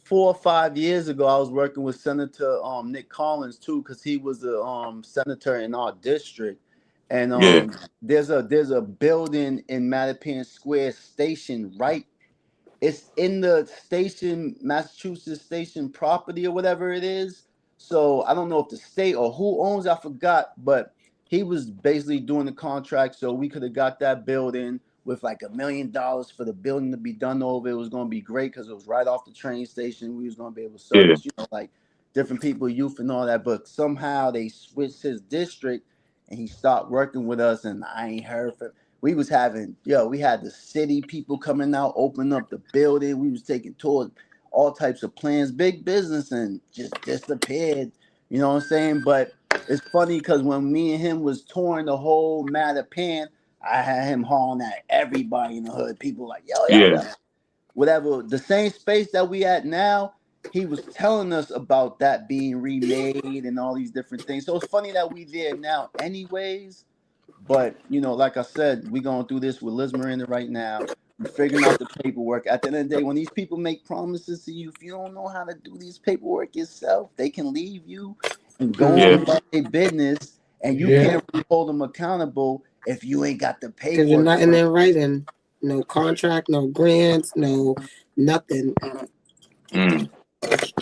I: 4 or 5 years ago, I was working with Senator Nick Collins too, because he was a senator in our district. And
A: yeah,
I: there's a building in Mattapan Square Station, right? It's in the station, Massachusetts station property or whatever it is. So I don't know if the state or who owns it, I forgot, but he was basically doing the contract, so we could have got that building with like $1 million for the building to be done over. It was going to be great because it was right off the train station. We was going to be able to
A: yeah,
I: service, like different people, youth and all that. But somehow they switched his district and he stopped working with us, and I ain't heard from. We had the city people coming out, open up the building. We was taking tours, all types of plans, big business, and just disappeared. You know what I'm saying? But it's funny because when me and him was touring the whole Mattapan, I had him hauling at everybody in the hood. People like, yo, yo,
A: yeah,
I: yo. Whatever. The same space that we at now, he was telling us about that being remade and all these different things. So it's funny that we there now anyways. But like I said, we going through this with Liz Miranda right now. We figuring out the paperwork. At the end of the day, when these people make promises to you, if you don't know how to do these paperwork yourself, they can leave you and go on
A: yeah,
B: Mm-hmm.
I: about their business, and you
D: Yeah.
I: can't really hold them accountable if you ain't got the
B: Because you're
I: paperwork.
B: not in there writing. No contract, no grants, no nothing.
A: mm,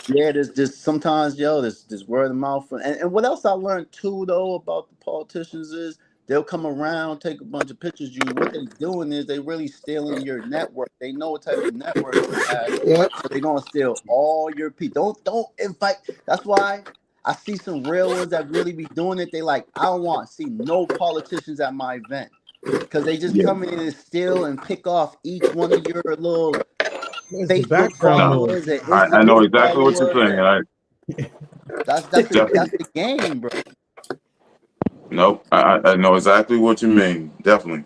I: Yeah, there's sometimes, this word of mouth. And what else I learned too, though, about the politicians is they'll come around, take a bunch of pictures of you. What they doing is they really stealing your network. They know what type of network you have.
B: Yep.
I: So they're gonna steal all your people. Don't invite. That's why I see some real ones that really be doing it. They like, I don't want to see no politicians at my event. Because they just
A: yeah.
I: come in and steal and pick off each one of your little
D: Where's the
I: Facebook
D: background
A: No,
D: noise?
I: followers and
A: I know
I: Instagram
A: exactly what you're
I: followers,
A: saying.
I: and that's
A: Definitely.
I: the game, bro.
A: Nope, I know exactly what you mean. Definitely.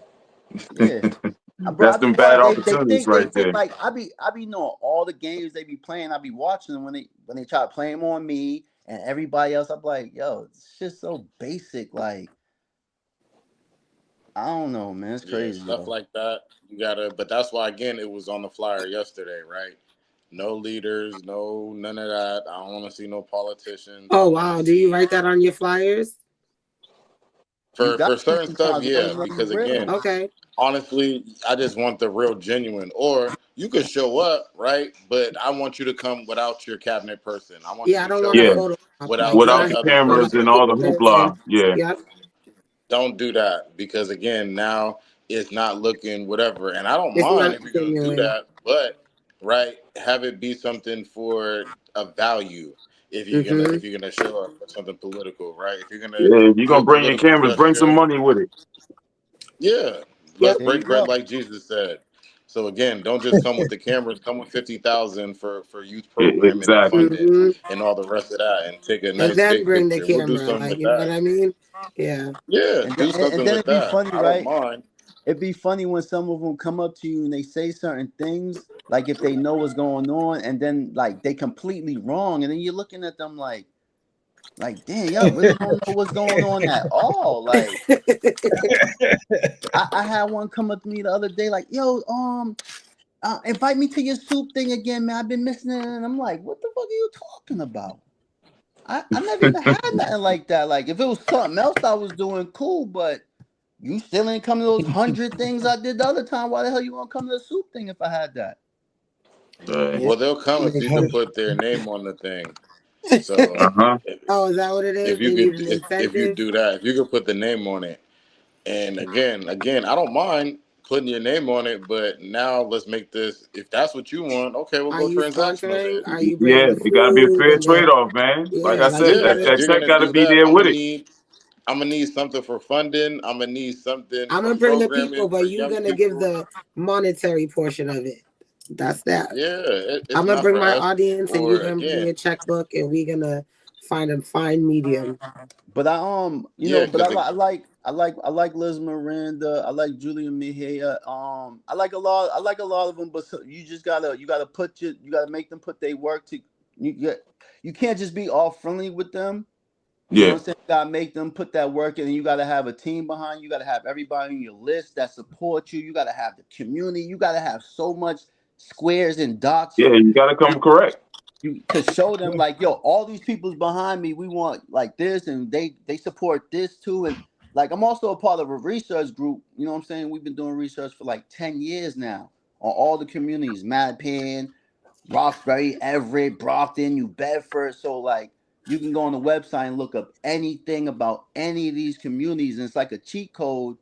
I: Yeah, bro.
A: That's
I: I be
A: them bad
I: what they
A: opportunities
I: think they
A: right
I: think
A: there.
I: like I be knowing all the games they be playing. I be watching them when they try to play them on me and everybody else. I'm like, yo, it's just so basic. Like, I don't know, man. It's
H: Yeah,
I: crazy,
H: stuff
I: yo.
H: like that. You gotta, but that's why again it was on the flyer yesterday, right? No leaders, no none of that. I don't want to see no politicians. I
B: Oh
H: don't want
B: wow.
H: to
B: Do you
H: see
B: write that on your flyers?
I: You got
H: for
I: to
H: certain stuff,
I: sometimes. You gotta
H: yeah.
I: know the
H: Because
I: real.
H: again,
B: Okay.
H: honestly, I just want the real genuine. Or you could show up, right? But I want you to come without your cabinet person. I want you
B: Yeah, I
H: to
B: don't
H: show
B: want to
A: Yeah,
H: up
B: photo op. Like
H: without
B: you're
A: without
B: not
H: any
A: the
B: here
H: other
B: with
A: cameras
B: the
A: and
H: person.
A: all the
B: pictures and
A: hoopla. Yeah,
B: yep.
H: Don't do that because again, now it's not looking whatever. And I don't
B: It's
H: mind
B: not
H: if you're gonna do
B: genuine.
H: that, but right, have it be something for a value.
B: Mm-hmm.
H: If you're gonna show up for something political, right? If you're gonna
A: yeah. If you're
H: do a
A: gonna bring your
H: political
A: cameras, bring some
H: gesture,
A: money with it.
H: yeah, let's
B: Yep.
I: There you
H: break bread
I: go.
H: like Jesus said. So again, don't just come with the cameras. Come with 50,000 for youth programming and
A: Exactly.
H: funding
B: Mm-hmm.
H: and all the rest of that, and take a
B: And
H: nice
B: then
H: state
B: bring the
H: picture. We'll do
B: camera.
H: something
B: Like
H: with
B: you know what
H: that.
B: I mean? Yeah.
H: Yeah,
I: And then,
H: do
I: and
H: something
I: then
H: with
I: it'd be
H: that.
I: funny,
H: I don't
I: right?
H: mind.
I: It'd be funny when some of them come up to you and they say certain things, like if they know what's going on, and then like they completely wrong, and then you're looking at them like, damn, y'all really don't know what's going on at all. Like, I had one come up to me the other day, like, yo, invite me to your soup thing again, man. I've been missing it, and I'm like, what the fuck are you talking about? I never even had nothing like that. Like if it was something else I was doing, cool, but you still ain't come to those 100 things I did the other time. Why the hell you gonna come to the soup thing if I had that?
B: Yeah.
H: Well, they'll come if
B: Makes
H: you can
B: sense.
H: put their name on the thing. So
A: Uh-huh.
B: Oh, is that what it is?
H: if you
B: They need
H: could,
B: an
H: if you
B: incentive.
H: do that, if you could put the name on it, and again, I don't mind putting your name on it, but now let's make this. If that's what you want, okay, we'll
B: Are
H: go
B: you
H: transactional
B: sponsoring?
H: then.
B: Are you bringing
A: Yeah,
B: the
A: it got to be a
B: food
A: fair
B: and the
A: trade-off, man. Like I
B: yeah, like
A: said,
B: you
H: Yeah,
A: that
B: gotta.
H: if
A: that
H: you're
A: check
H: gonna
A: got to
H: do
A: be
H: that,
A: there with it.
H: I'm gonna need something for funding. I'm gonna need something
B: I'm
H: for
B: gonna bring the people,
H: programming for
B: but you
H: young
B: gonna give
H: people.
B: the monetary portion of it. That's that.
H: Yeah,
B: I'm
H: it's
B: gonna
H: not
B: bring
H: for
B: my
H: us.
B: audience, and you
H: Or
B: gonna bring
H: again,
B: your checkbook, and we gonna find a fine medium.
I: But you
H: yeah,
I: know, but
H: because
I: I like Liz Miranda. I like Julia Mejia. I like a lot of them. But you just you gotta make them put their work to. You can't just be all friendly with them. You know what
A: Yeah,
I: I'm saying? You gotta make them put that work in, and you gotta have a team behind you. You gotta have everybody on your list that support you. You gotta have the community. You gotta have so much squares and dots
A: yeah, you got to come correct.
I: you to show them like, yo, all these people's behind me. We want like this, and they support this too. And like, I'm also a part of a research group. You know what I'm saying? We've been doing research for like 10 years now on all the communities: Mattapan, Roxbury, Everett, Brockton, New Bedford. So like, you can go on the website and look up anything about any of these communities, and it's like a cheat code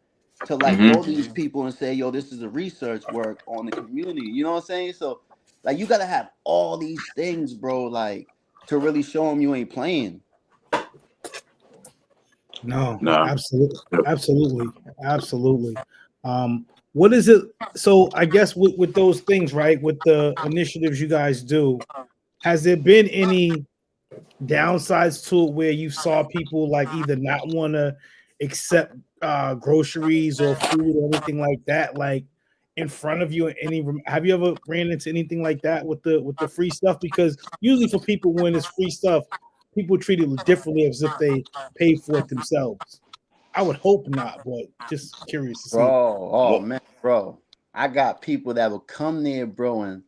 I: to like go to
A: Hmm.
I: these people and say, yo, this is a research work on the community. You know what I'm saying? So like you gotta have all these things, bro, like to really show them you ain't playing.
D: No,
A: Nah.
D: absolutely,
A: Yep.
D: absolutely, absolutely. What is it? So I guess with those things, right? With the initiatives you guys do, has there been any downsides to it where you saw people like either not want to accept groceries or food or anything like that, like in front of you? Have you ever ran into anything like that with the free stuff? Because usually for people when it's free stuff, people treat it differently as if they pay for it themselves. I would hope not, but just curious to see.
I: Bro, oh
H: well,
I: man, bro. I got people that will come there, bro,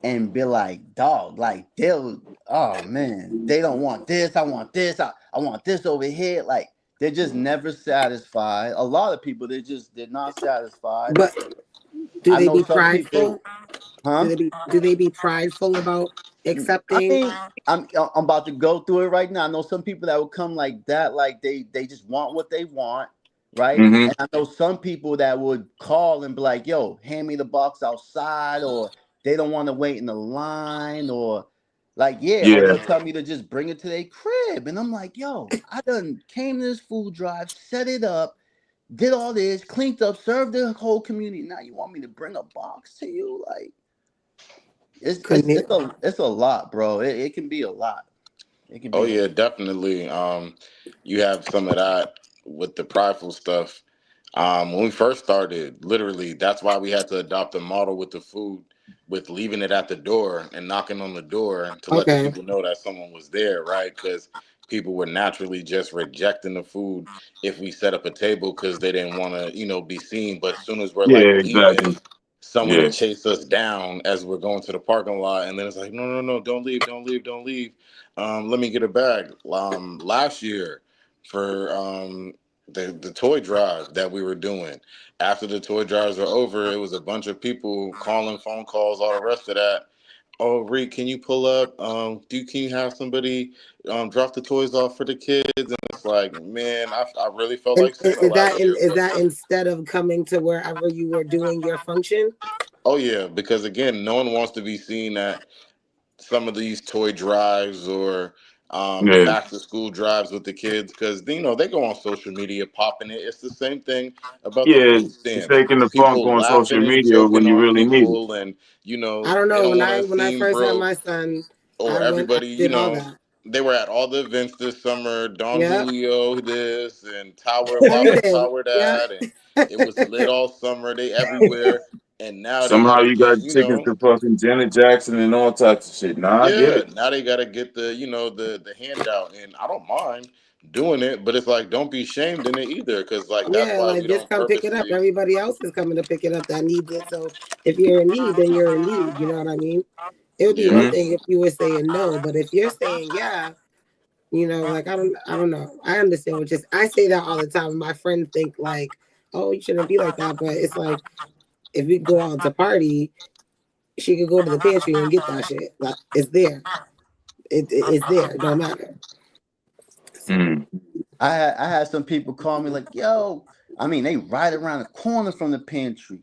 I: and be like, dog, like they'll oh man, they don't want this, I want this, I want this over here. Like they're just never satisfied. A lot of people they're not satisfied.
B: But do
I: I
B: they
I: know
B: be
I: some people,
B: prideful?
I: huh?
B: Do they be prideful about
I: I
B: accepting?
I: mean, I'm about to go through it right now. I know some people that will come like that, like they just want what they want, right?
A: Hmm.
I: And I know some people that would call and be like, "Yo, hand me the box outside," or they don't want to wait in the line, or like or
A: Yeah,
I: they'll tell me to just bring it to their crib, and I'm like, "Yo, I done came to this food drive, set it up, did all this, cleaned up, served the whole community. Now you want me to bring a box to you, like?"
B: Couldn't it?
I: It's a lot, bro. It can be a lot. It can
H: oh
I: be a
H: yeah, definitely. You have some of that with the prideful stuff. When we first started, literally, that's why we had to adopt a model with the food, with leaving it at the door and knocking on the door to let the
B: Okay.
H: people know that someone was there, right? Because people were naturally just rejecting the food if we set up a table because they didn't want to, be seen. But as soon as we're like
A: yeah,
H: leaving,
A: exactly.
H: someone
A: Yeah.
H: would chase us down as we're going to the parking lot, and then it's like, no, no, no, don't leave, don't leave, don't leave. Let me get a bag. Last year for the toy drive that we were doing. After the toy drives were over, it was a bunch of people calling, phone calls, all the rest of that. Oh, Reed, can you pull up? Can you have somebody drop the toys off for the kids? And it's like, man, I really felt
B: And
H: like Santa last year.
B: is
H: But
B: that instead of coming to wherever you were doing your function?
H: oh yeah, because again, no one wants to be seen at some of these toy drives or the
A: Yeah.
H: back to school drives with the kids because they go on social media popping it. It's the same thing about the
A: Yeah,
H: food
A: it's
H: stamps.
A: taking the funk
H: People
A: on social
H: laughing and
A: media when
H: joking
A: you
H: on
A: really need it.
H: people, and
B: I don't
H: they
B: know.
H: don't want to
B: When I
H: seem
B: first had
H: broke
B: my son, I
H: or
B: went and
H: everybody.
B: did all that.
H: They were at all the events this summer. Don
B: Yep.
H: Julio this and Tower Waffle
B: Everything.
H: Tower
B: Yeah.
H: that, and it was lit all summer. They everywhere, and now they got
A: Somehow
H: to
A: you got
H: get
A: tickets to fucking Janet Jackson and all types of shit. Nah, I get
H: yeah,
A: it.
H: now they gotta get the handout, and I don't mind doing it, but it's like don't be shamed in it either, because like that's
B: Yeah,
H: why
B: like
H: we
B: just
H: don't
B: come pick it up.
H: purposely.
B: Everybody else is coming to pick it up that needs it. So if you're in need, then you're in need. You know what I mean? It would be
H: Yeah,
B: one
A: Hmm.
B: thing if you were saying no, but if you're saying yeah, You know, like I don't know. I understand what I say that all the time. My friends think like, oh, you shouldn't be like that, but it's like if we go out to party, she could go to the pantry and get that shit. Like it's there. It's there. It don't matter.
A: Mm.
I: I had some people call me like, yo, I mean, they right around the corner from the pantry.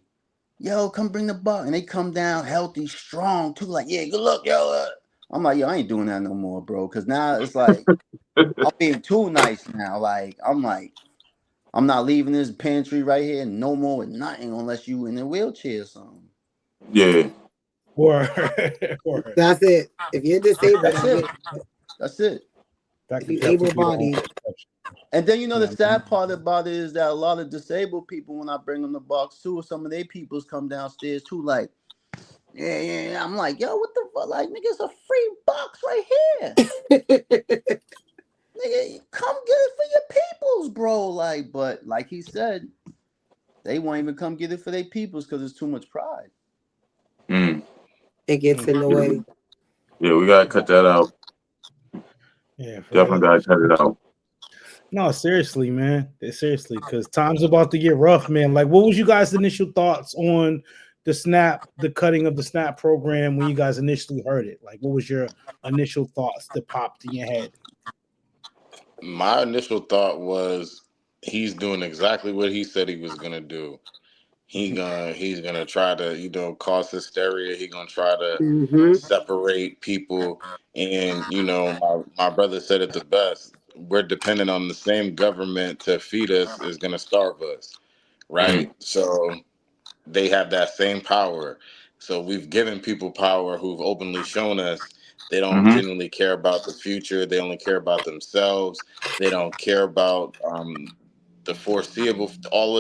I: Yo, come bring the buck. And they come down healthy, strong, too. Like, yeah, good luck, yo. I'm like, yo, I ain't doing that no more, bro. Because now it's like, I'm being too nice now. Like, I'm not leaving this pantry right here no more with nothing unless you in a wheelchair or something.
A: Yeah.
D: Or
B: That's it. If you're disabled,
I: That's
B: I get
I: it.
B: it.
I: That's it.
D: that
B: If
D: could
B: you
D: definitely
B: able
D: be the only
B: bodied,
D: exception.
I: And then you know the
D: Yeah.
I: sad part about it is that a lot of disabled people, when I bring them the box too, some of their peoples come downstairs too, like, yeah. I'm like, yo, what the fuck? Like, nigga, it's a free box right here. Nigga, come get it for your peoples, bro. Like, but like he said, they won't even come get it for their peoples because it's too much pride.
A: Mm.
B: it gets in the way.
A: Yeah, we gotta cut that out.
D: Yeah, for
A: Definitely
D: real.
A: gotta cut it out.
D: No, seriously, man. Seriously, because time's about to get rough, man. Like, what was you guys' initial thoughts on the cutting of the SNAP program when you guys initially heard it? Like, what was your initial thoughts that popped in your head?
H: My initial thought was he's doing exactly what he said he was gonna do. He's gonna try to cause hysteria. He's gonna try to
B: Mm-hmm.
H: separate people. And my brother said it the best. We're dependent on the same government to feed us is gonna starve us, right?
A: Mm.
H: So they have that same power. So we've given people power who've openly shown us they don't
A: Mm-hmm.
H: genuinely care about the future. They only care about themselves. They don't care about the foreseeable. All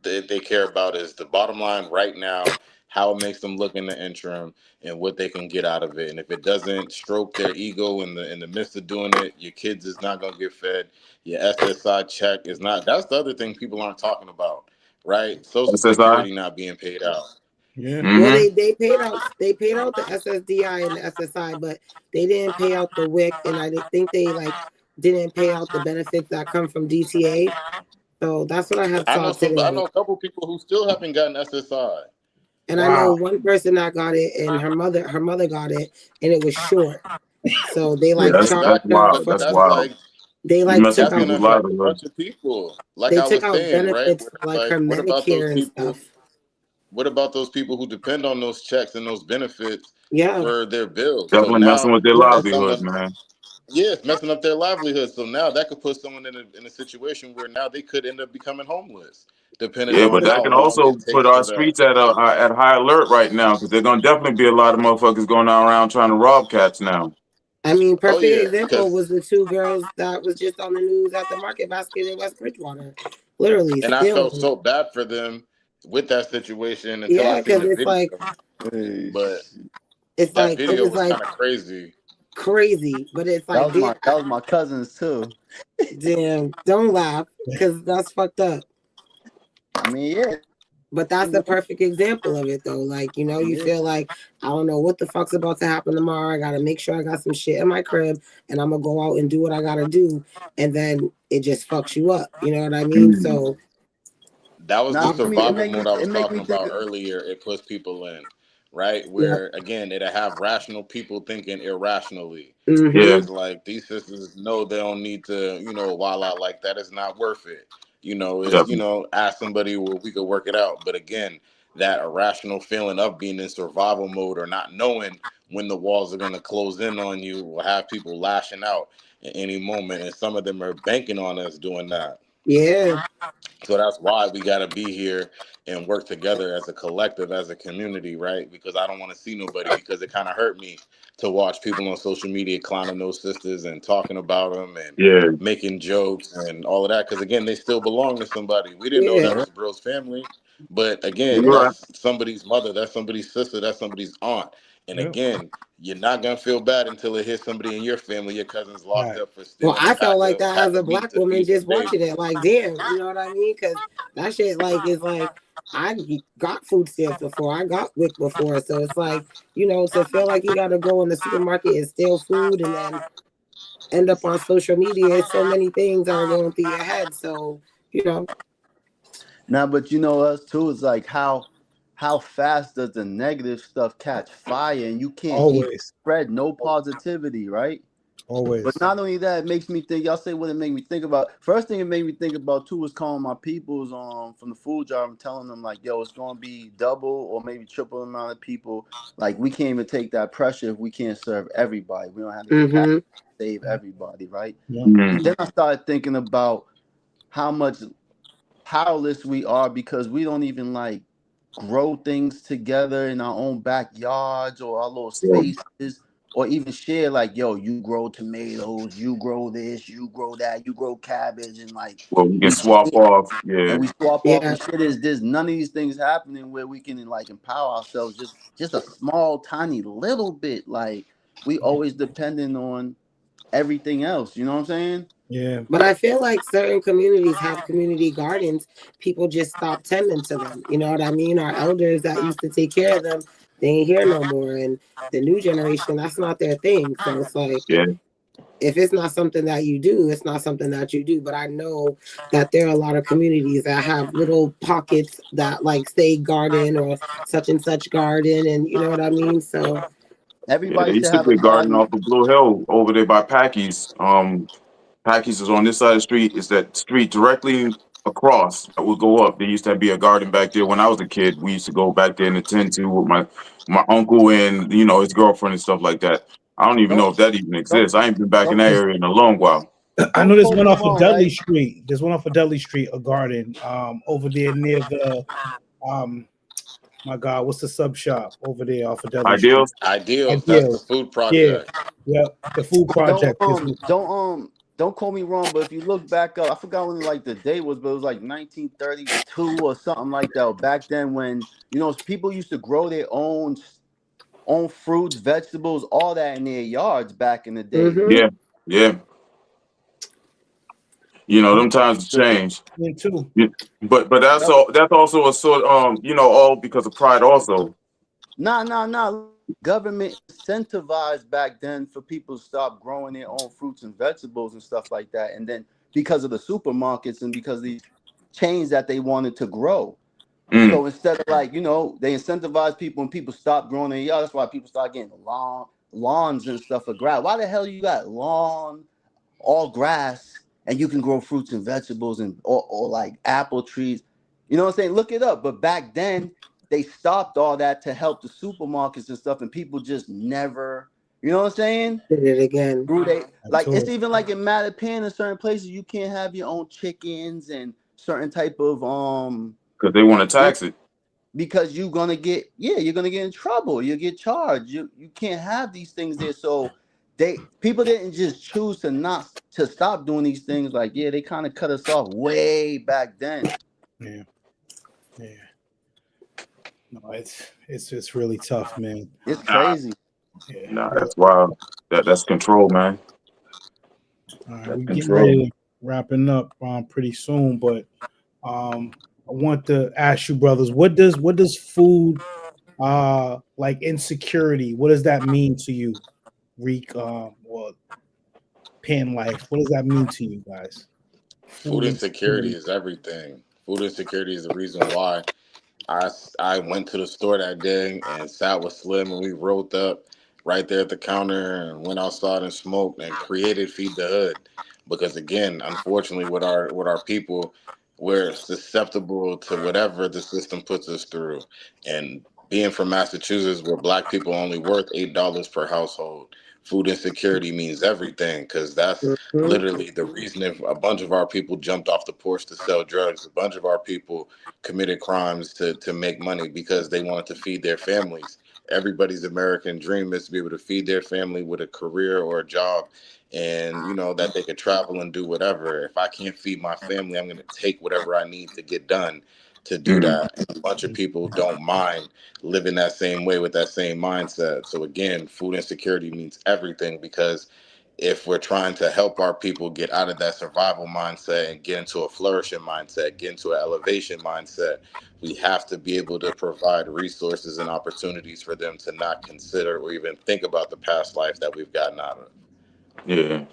H: they care about is the bottom line right now, how it makes them look in the interim, and what they can get out of it. And if it doesn't stroke their ego in the midst of doing it, your kids is not gonna get fed. Your SSI check is not. That's the other thing people aren't talking about, right? Social
A: SSI.
H: Security not being paid out.
D: Yeah.
B: Well,
A: Mm-hmm.
B: they paid out the SSDI and the SSI, but they didn't pay out the WIC, and I think they like didn't pay out the benefits that come from DTA. So that's what I had
H: I
B: saw
H: know some. I
B: today.
H: know a couple people who still haven't gotten SSI.
B: And I know
D: Wow.
B: one person that got it, and her mother got it, and it was short. So they
A: Yeah,
B: like
H: But
B: charged
A: that's
B: her
A: wild.
H: but
B: for
A: That's
H: that's
A: wild.
H: like
B: they
A: You
B: like
A: messing
B: took
A: with
H: that's
B: out
H: gonna
A: people's
H: affect a
A: livelihood.
H: bunch of people. Like
B: they
H: I
B: took
H: was
B: out
H: saying, right?
B: benefits
H: Where
B: for
H: it's
B: like her
H: like,
B: Medicare and stuff.
H: what about those people who depend on those checks and those benefits
B: Yeah.
H: for their bills? So
A: Definitely messing
H: now
A: with their
B: Yeah.
H: that's
A: livelihood,
H: someone.
A: man.
H: Yeah, it's messing up their livelihood. So now that could put someone in a situation where now they could end up becoming homeless, depending
A: Yeah,
H: on
A: but that
H: how
A: can
H: long
A: also
H: it
A: put
H: takes
A: our
H: for that.
A: streets at high alert right now because they're gonna definitely be a lot of motherfuckers going around trying to rob cats now.
B: I mean,
H: Oh
B: perfect
H: yeah,
B: example was
H: because
B: the two girls that was just on the news at the Market Basket in West Bridgewater. Literally
H: and I felt
B: stealing.
H: so bad for them with that situation until I
B: Yeah,
H: seen
B: because
H: the
B: it's like
H: video. But
B: it's
H: that
B: like it
H: video
B: was
H: was
B: like
H: kind of crazy.
B: crazy, but it's
I: That
B: like
I: was
B: damn,
I: my cousins too.
B: damn, don't laugh because that's fucked up.
I: I mean, yeah,
B: But that's a perfect example of it, though. Like, you know, you
I: yeah.
B: feel like, I don't know what the fuck's about to happen tomorrow. I got to make sure I got some shit in my crib and I'm going to go out and do what I got to do. And then it just fucks you up. You know what I mean?
A: Mhm.
B: So,
H: That was the
I: Now, I mean,
H: survival mode I was
I: it make me
H: talking
I: think.
H: about earlier. It puts people in, right?
B: yeah.
H: Where again, it'll have rational people thinking irrationally.
A: Yeah,
B: Mm-hmm.
H: Whereas like these sisters know they don't need to, wild out like that. It's not worth it. It's
A: definitely.
H: ask somebody where we could work it out. But again, that irrational feeling of being in survival mode or not knowing when the walls are gonna close in on you will have people lashing out at any moment. And some of them are banking on us doing that.
B: Yeah.
H: So that's why we got to be here and work together as a collective, as a community, right? Because I don't want to see nobody because it kind of hurt me to watch people on social media clowning those sisters and talking about them and
A: Yeah,
H: making jokes and all of that. Because again, they still belong to somebody. We didn't know that
B: Yeah.
H: was Bro's family. But again,
D: Yeah.
A: you're right.
H: that's somebody's mother, that's somebody's sister, that's somebody's aunt. And
D: Yeah.
H: again, you're not going to feel bad until it hits somebody in your family, your cousin's locked
D: Right.
H: up for
B: Well,
H: stealing a
B: I felt
H: pack
B: like
H: of
B: that
H: pack
B: as a
H: of meat
B: black
H: to
B: woman
H: feed their
B: just
H: baby.
B: watching it. Like, damn, you know what I mean? Because that shit, like, is like, I got food stamps before, I got WIC before. So it's like, you know, to feel like you got to go in the supermarket and steal food and then end up on social media. It's so many things that are going through your head. So, you know.
I: Now, but you know us too. It's like how fast does the negative stuff catch fire, and you can't even
D: Always,
I: spread no positivity, right? But
D: always.
I: not only that, it makes me think. Y'all say what it made me think about. First thing it made me think about too was calling my peoples from the food job and telling them like, yo, it's gonna be double or maybe triple the amount of people. Like we can't even take that pressure if we can't serve everybody. We don't have the capacity
B: Mm-hmm.
I: to save everybody, right?
D: Yeah.
I: And then I started thinking about how much powerless we are because we don't even like grow things together in our own backyards or our little
A: So,
I: spaces or even share like yo you grow tomatoes, you grow this, you grow that, you grow cabbage, and like
A: well, we can
I: we
A: swap
I: share
A: off.
I: and
A: Yeah,
I: we swap off
B: Yeah.
I: and shit. There's none of these things happening where we can like empower ourselves just a small tiny little bit. Like we always depending on everything else, you know what I'm saying?
D: Yeah.
B: But I feel like certain communities have community gardens. People just stop tending to them. You know what I mean? Our elders that used to take care of them, they ain't here no more. And the new generation, that's not their thing. So it's like,
A: yeah,
B: if it's not something that you do, it's not something that you do. But I know that there are a lot of communities that have little pockets that like say garden or such and such garden. And you know what I mean? So,
A: yeah. They
I: Everybody
A: used
I: should
A: to
I: have a
A: be a garden
I: garden.
A: off of Blue Hill over there by Packy's. Packy's is on this side of the street. It's that street directly across that would go up. There used to be a garden back there when I was a kid. We used to go back there and attend to with my uncle and his girlfriend and stuff like that. I don't even
I: Don't
A: know if that even
I: don't
A: exists. I ain't been back in
I: don't
A: that
D: There's,
A: area in a long while.
D: I know
I: don't
D: there's
I: quote
D: one
I: me
D: off of
I: wrong,
D: Dudley
I: right?
D: Street. There's one off of Dudley Street, a garden over there near the um my God, what's the sub shop over there off of Dudley Street?
A: Ideals?
H: Ideals, that's the
D: Ideals.
H: food
D: Yeah,
H: project.
D: yeah. The food
I: But don't
D: project is
I: don't call me wrong. But if you look back up, I forgot when like the day was, but it was like 1932 or something like that. Back then, when people used to grow their own fruits, vegetables, all that in their yards back in the day.
B: mm-hmm.
A: Yeah, yeah. Them times have changed.
D: in too.
A: Yeah. But that's
I: Yep.
A: all. That's also a sort. All because of pride. Also.
I: Nah. Government incentivized back then for people to stop growing their own fruits and vegetables and stuff like that. And then because of the supermarkets and because of these chains that they wanted to grow.
A: Mm,
I: So instead of like, they incentivize people and people stop growing their yard. That's why people start getting lawns and stuff for grass. Why the hell you got lawn, all grass, and you can grow fruits and vegetables and or like apple trees? You know what I'm saying? Look it up. But back then they stopped all that to help the supermarkets and stuff, and people just never, you know what I'm saying?
B: Did it again.
I: Grew they like it's
D: Absolutely.
I: even like in Mattapan in certain places you can't have your own chickens and certain type of
A: because they want to tax it.
I: because you're gonna get in trouble. You get charged. You can't have these things there. So people didn't just choose to stop doing these things. Like they kind of cut us off way back then.
D: Yeah, yeah. No, it's really tough, man.
I: It's
A: Nah,
I: crazy.
D: Yeah.
A: nah, that's wild. That's control, man.
D: All right,
A: That's
D: we're getting
A: control.
D: ready to wrapping up pretty soon, but I want to ask you, brothers, what does food like insecurity? What does that mean to you, Reek? Or Pan Life? What does that mean to you guys?
H: Food
D: Food
H: insecurity
D: insecurity.
H: is everything. Food insecurity is the reason why I went to the store that day and sat with Slim and we rolled up right there at the counter and went outside and smoked and created Feed the Hood. Because again, unfortunately, with our people, we're susceptible to whatever the system puts us through. And being from Massachusetts, where Black people are only worth $8 per household, food insecurity means everything because that's
B: Mm-hmm.
H: literally the reason if a bunch of our people jumped off the porch to sell drugs, a bunch of our people committed crimes to make money because they wanted to feed their families. Everybody's American dream is to be able to feed their family with a career or a job and that they could travel and do whatever. If I can't feed my family, I'm going to take whatever I need to get done to do
A: Mm,
H: that. And a bunch of people don't mind living that same way with that same mindset. So again, food insecurity means everything because if we're trying to help our people get out of that survival mindset and get into a flourishing mindset, get into an elevation mindset, we have to be able to provide resources and opportunities for them to not consider or even think about the past life that we've gotten out of.
A: yeah.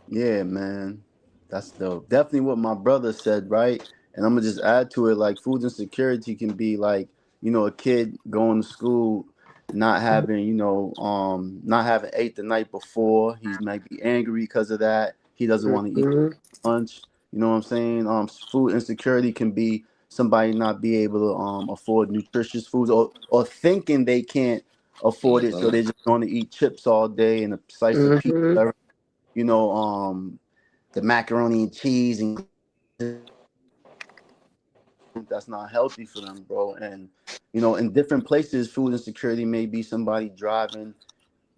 I: Yeah, man. That's dope. Definitely what my brother said, right? And I'm gonna just add to it, like food insecurity can be like, a kid going to school, not having, not having ate the night before. He might be angry because of that. He doesn't want to eat
B: Mhm.
I: lunch. You know what I'm saying? Food insecurity can be somebody not be able to afford nutritious foods, or thinking they can't afford it, so
H: Mhm.
I: they just want to eat chips all day and a slice of
B: Mhm.
I: pizza, you know, the macaroni and cheese, and that's not healthy for them, bro. And in different places, food insecurity may be somebody driving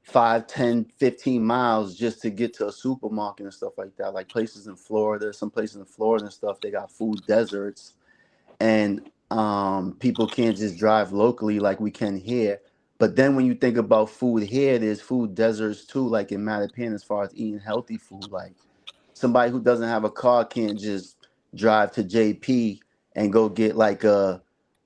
I: 5, 10, 15 miles just to get to a supermarket and stuff like that. Like places in Florida, some places in Florida and stuff, they got food deserts, and people can't just drive locally like we can here. But then when you think about food here, there's food deserts too, like in Mattapan, as far as eating healthy food. Like somebody who doesn't have a car can't just drive to JP and go get like a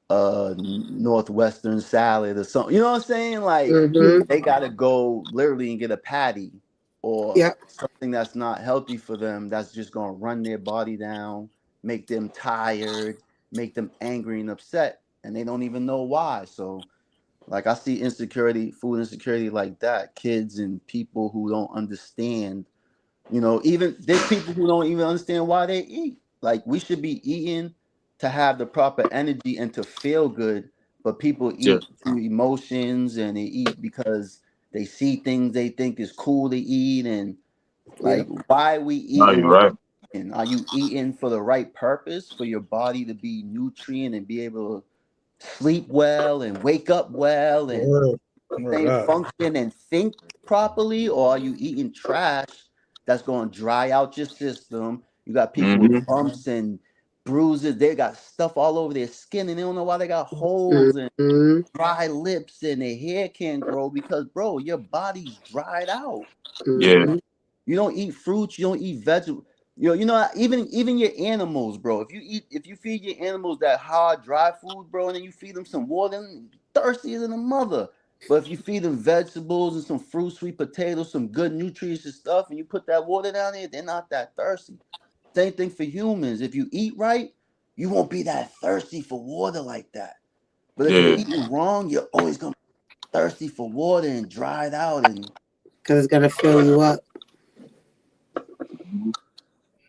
I: northwestern salad or something. You know what I'm saying? Like
B: Mhm.
I: they gotta go literally and get a patty or
B: Yep.
I: something that's not healthy for them. That's just gonna run their body down, make them tired, make them angry and upset, and they don't even know why. So like I see insecurity, food insecurity like that, kids and people who don't understand. Even there's people who don't even understand why they eat. Like we should be eating to have the proper energy and to feel good, but people
A: Yeah.
I: eat through emotions and they eat because they see things they think is cool to eat. And like,
B: Yep.
I: why are we
A: No,
I: eating
A: you're
I: what
A: right.
I: we're eating? Are you eating for the right purpose for your body to be nutrient and be able to sleep well and wake up well and
D: Word, word
I: same
D: up.
I: function and think properly, or are you eating trash that's going to dry out your system? You got people with
A: Hmm.
I: bumps and bruises. They got stuff all over their skin, and they don't know why they got holes and
B: Mhm.
I: dry lips, and their hair can't grow because, bro, your body's dried out.
A: Yeah.
B: Mhm.
I: You don't eat fruits. You don't eat vegetables. Even your animals, bro. If you feed your animals that hard dry food, bro, and then you feed them some water, then thirsty than a mother. But if you feed them vegetables and some fruit, sweet potatoes, some good nutritious stuff, and you put that water down there, they're not that thirsty. Same thing for humans. If you eat right, you won't be that thirsty for water like that. But if you
A: Yeah.
I: eating wrong, you're always gonna be thirsty for water and dried out, and
B: Because it's gonna fill you up.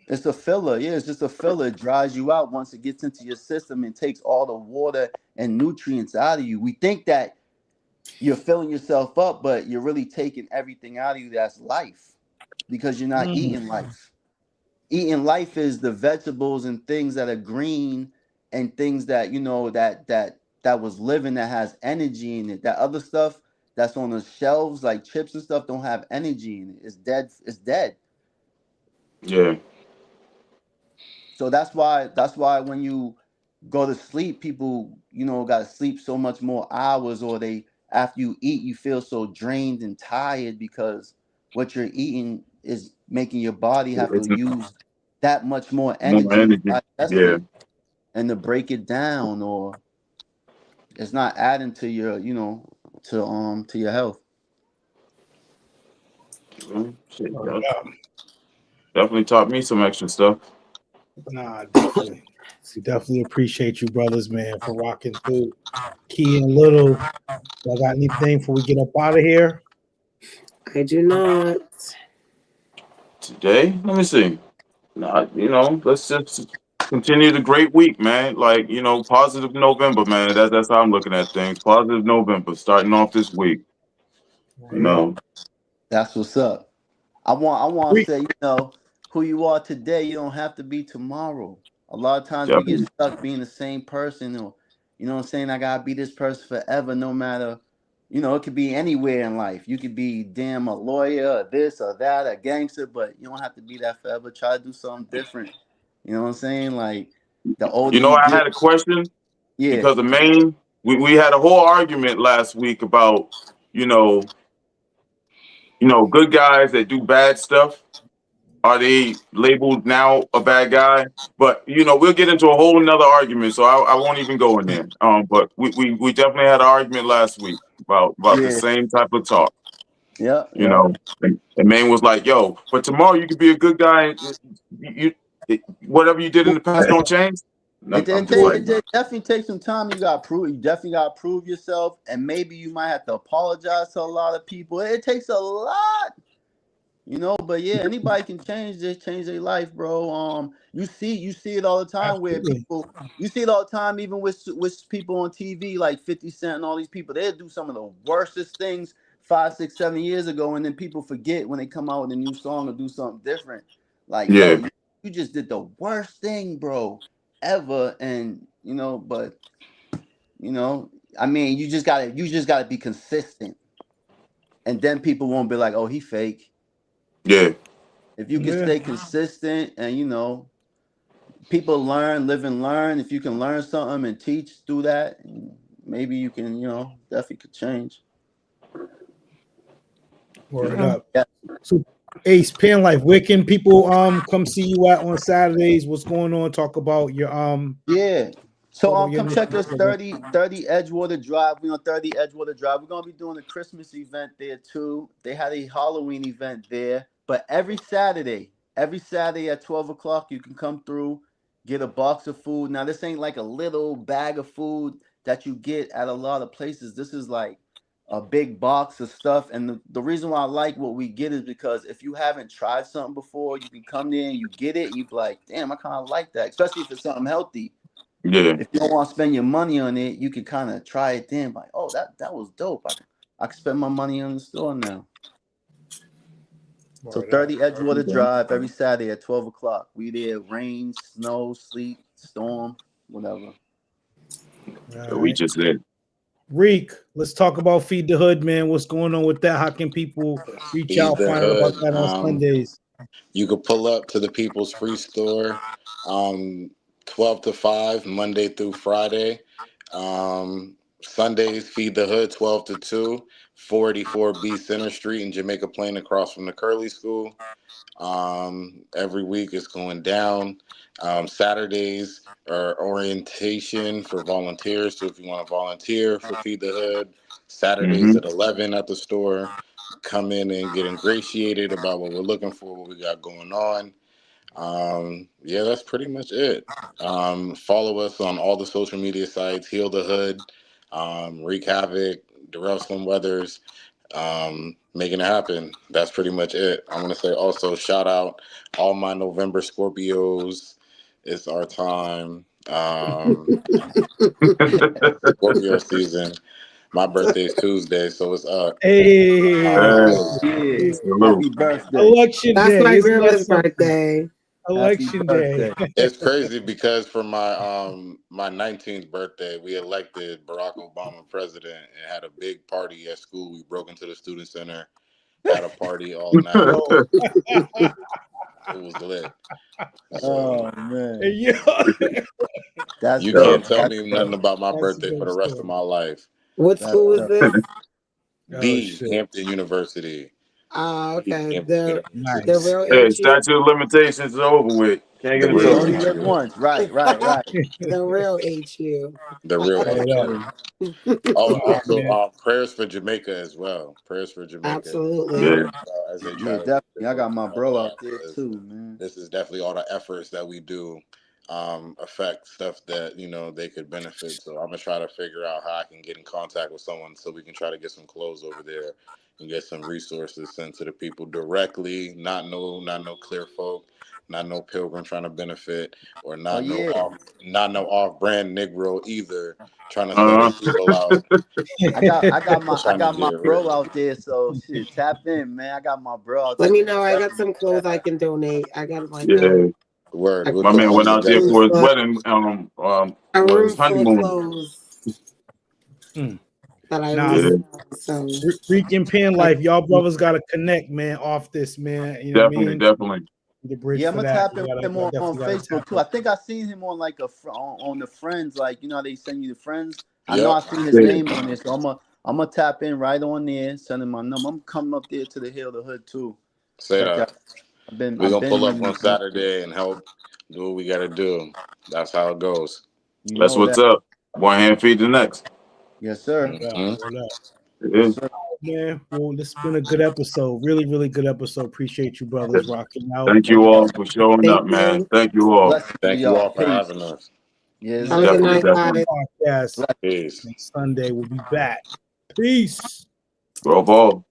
I: it's a filler. Yeah, it's just a filler. It dries you out once it gets into your system and takes all the water and nutrients out of you. We think that you're filling yourself up, but you're really taking everything out of you that's life because you're not
D: Mm.
I: eating life. Eating life is the vegetables and things that are green and things that that was living that has energy in it. That other stuff that's on the shelves like chips and stuff don't have energy in it. It's dead. It's dead.
A: Yeah.
I: So that's why when you go to sleep, people, got to sleep so much more hours, or they after you eat, you feel so drained and tired because what you're eating is making your body have to
A: It's
I: use that much more
A: more
I: energy to
A: energy.
I: digest
A: Yeah.
I: it and to break it down, or it's not adding to your, to your health.
A: Shit,
D: Word
A: that
D: up.
A: definitely taught me some extra stuff.
D: Nah, definitely. We definitely appreciate you, brothers, man, for rocking through Key and Little. Y'all got anything before we get up out of here?
B: I do not.
A: Today, let me see. Nah, let's just continue the great week, man. Like, positive November, man. That's how I'm looking at things. Positive November, starting off this week. You
D: Word up.
A: know,
I: That's what's up. I want to
D: We
I: say, who you are today, you don't have to be tomorrow. A lot of times we get
A: definitely.
I: stuck being the same person, or you know what I'm saying, I gotta be this person forever, no matter, it could be anywhere in life. You could be damn a lawyer or this or that, a gangster, but you don't have to be that forever. Try to do something different. You know what I'm saying? Like the older you
A: I
I: get,
A: had a question
I: yeah,
A: because the main we had a whole argument last week about you know good guys that do bad stuff. Are they labeled now a bad guy? But we'll get into a whole nother argument, so I won't even go in there. But we definitely had an argument last week about the
I: yeah.
A: same type of talk.
I: Yeah,
A: You
I: yeah.
A: know, and man was like, "Yo, but tomorrow you could be a good guy. And whatever you did in the past don't change." And I'm just like,
I: It definitely takes some time. You got to prove. You definitely got to prove yourself, and maybe you might have to apologize to a lot of people. It takes a lot, you know. But yeah, anybody can change their life, bro. You see it all the time where
D: Absolutely.
I: people. You see it all the time, even with people on TV like 50 Cent and all these people. They do some of the worstest things 5, 6, 7 years ago, and then people forget when they come out with a new song or do something different. Like, yo,
A: yeah,
I: you just did the worst thing, bro, ever. And but I mean, you just gotta be consistent, and then people won't be like, oh, he fake.
A: yeah,
I: If you can
D: Yeah.
I: stay consistent, and people learn, live and learn. If you can learn something and teach through that, maybe you can, definitely could change.
D: Word up.
I: Yeah.
D: So Ace Pen Life, where can people come see you at on Saturdays? What's going on? Talk about your
I: Yeah. So
D: talk about your
I: come check us
D: initiative.
I: 30 Edgewater Drive. We on 30 Edgewater Drive. We're gonna be doing a Christmas event there too. They had a Halloween event there. But every Saturday at 12 o'clock, you can come through, get a box of food. Now, this ain't like a little bag of food that you get at a lot of places. This is like a big box of stuff. And the reason why I like what we get is because if you haven't tried something before, you can come there and you get it, and you be like, damn, I kind of like that, especially if it's something healthy.
A: yeah.
I: If you don't want to spend your money on it, you can kind of try it then. Like, oh, that was dope. I can spend my money on the store now. So
D: Word up.
I: 30 Edgewater Drive every Saturday at 12 o'clock. We there, rain, snow, sleet, storm, whatever.
D: All
A: We
D: right.
A: just did.
D: Reek, let's talk about Feed the Hood, man. What's going on with that? How can people reach
H: Feed
D: out,
H: the
D: find out about
H: Hood.
D: that on Sundays?
H: You could pull up to the People's Free Store, um, 12 to 5, Monday through Friday. Sundays, Feed the Hood, 12 to 2, 484B Center Street in Jamaica Plain across from the Curly School. Every week it's going down. Saturdays are orientation for volunteers. So if you want to volunteer for Feed the Hood, Saturdays
A: Mm-hmm.
H: at 11 at the store. Come in and get ingratiated about what we're looking for, what we got going on. Yeah, that's pretty much it. Follow us on all the social media sites, Heal the Hood, Wreak Havoc, Darrell Slim Weathers, making it happen. That's pretty much it. I want to say also shout out all my November Scorpios. It's our time. Scorpio season. My birthday is Tuesday, so it's up.
D: Hey,
I: Yeah.
A: Salute.
I: Happy birthday.
D: election
B: That's
D: day.
B: my
D: Isn't that
B: grandma's
D: something?
B: birthday.
I: Happy
D: Election day.
I: birthday.
H: It's crazy because for my 19th birthday, we elected Barack Obama president and had a big party at school. We broke into the student center, had a party all night.
I: Yo.
H: It was lit.
I: Oh
H: So
I: man.
D: Hey, yo,
I: That's
H: you
I: dope.
H: can't tell
I: That's
H: me
I: dope.
H: nothing about my
D: that's a
H: birthday for
D: dope
H: the rest of
D: story.
H: my life.
B: What
I: That's
B: school is
I: dope.
B: this?
D: Oh
H: B
D: shit!
H: Hampton University. B
B: Okay.
H: Hampton
B: The
H: University.
D: Nice.
B: real
A: Hey,
B: HU.
A: statute of limitations is over with. Can't get
H: The
A: in
I: You
H: real
A: trouble
I: only
A: now.
I: live
H: HU.
I: once. Right.
B: The real HU.
H: The real
D: Word up.
H: HU. Oh, and
D: Oh
H: also
D: man.
H: prayers for Jamaica as well. Prayers for Jamaica.
B: Absolutely.
A: Yeah.
H: As they
I: Yeah,
H: try to
I: definitely. I got my
H: all
I: bro
H: that,
I: out there
H: because
I: too, man.
H: this is definitely all the efforts that we do affect stuff that they could benefit. So I'm gonna try to figure out how I can get in contact with someone so we can try to get some clothes over there and get some resources sent to the people directly. Not no clear folk, not no pilgrim trying to benefit, or
I: Oh yeah.
H: not no off brand Negro either trying to sell
A: Uh-huh.
H: his people out.
I: I
H: Trying to
I: got my
H: get
I: bro
H: rich.
I: out there, so shit, tap in, man. I got my bro out
B: Let
I: there.
B: me
I: We
B: know. I got
I: definitely
B: some clothes I can donate. I got
A: Yeah.
H: word. We'll
A: My
H: put
A: man went
H: something
A: out there
H: together.
A: for his
B: a
A: wedding, well, his
B: room full of
A: honeymoon.
B: clothes
D: Hmm.
B: that I
D: Nah,
A: Yeah,
B: resell. So
D: Reek and Pen
B: I
D: Life, y'all brothers got to connect, man. Off this, man. You know what I
A: definitely,
D: mean?
A: definitely.
D: The bridge
I: Yeah, I'm
D: for
I: gonna
D: that.
I: tap in with him
D: Y'all
I: on
D: definitely got to tap
I: Facebook too.
D: in.
I: I think I seen him on like on the friends, like how they send you the friends. I know
H: Yep.
I: I seen his
A: Yeah.
I: name on there, so I'm gonna tap in right on there, send him my number. I'm coming up there to the Hill, the Hood too.
H: Say
I: Check that.
H: that. We're
I: I've
H: gonna
I: been
H: pull up
I: meaning
H: on
I: to come up there.
H: Saturday and help do what we gotta do. That's how it goes.
I: You
A: That's
I: know
A: what's
I: that.
A: up. One hand feed the next.
I: Yes, sir.
D: Word up,
H: Hmm
D: word up.
A: Yeah.
I: Yes, sir.
D: man. Well, this has been a good episode. Really, really good episode. Appreciate you, brothers, rocking out.
A: Thank you all for showing up, man. Thank you all.
I: Blessings to
H: Thank you all for
I: Peace.
H: having us.
I: Yes,
B: Have a good night,
A: Definitely.
B: guys.
D: Podcast
H: Peace.
D: next Sunday. We'll be back. Peace.
A: Go ball.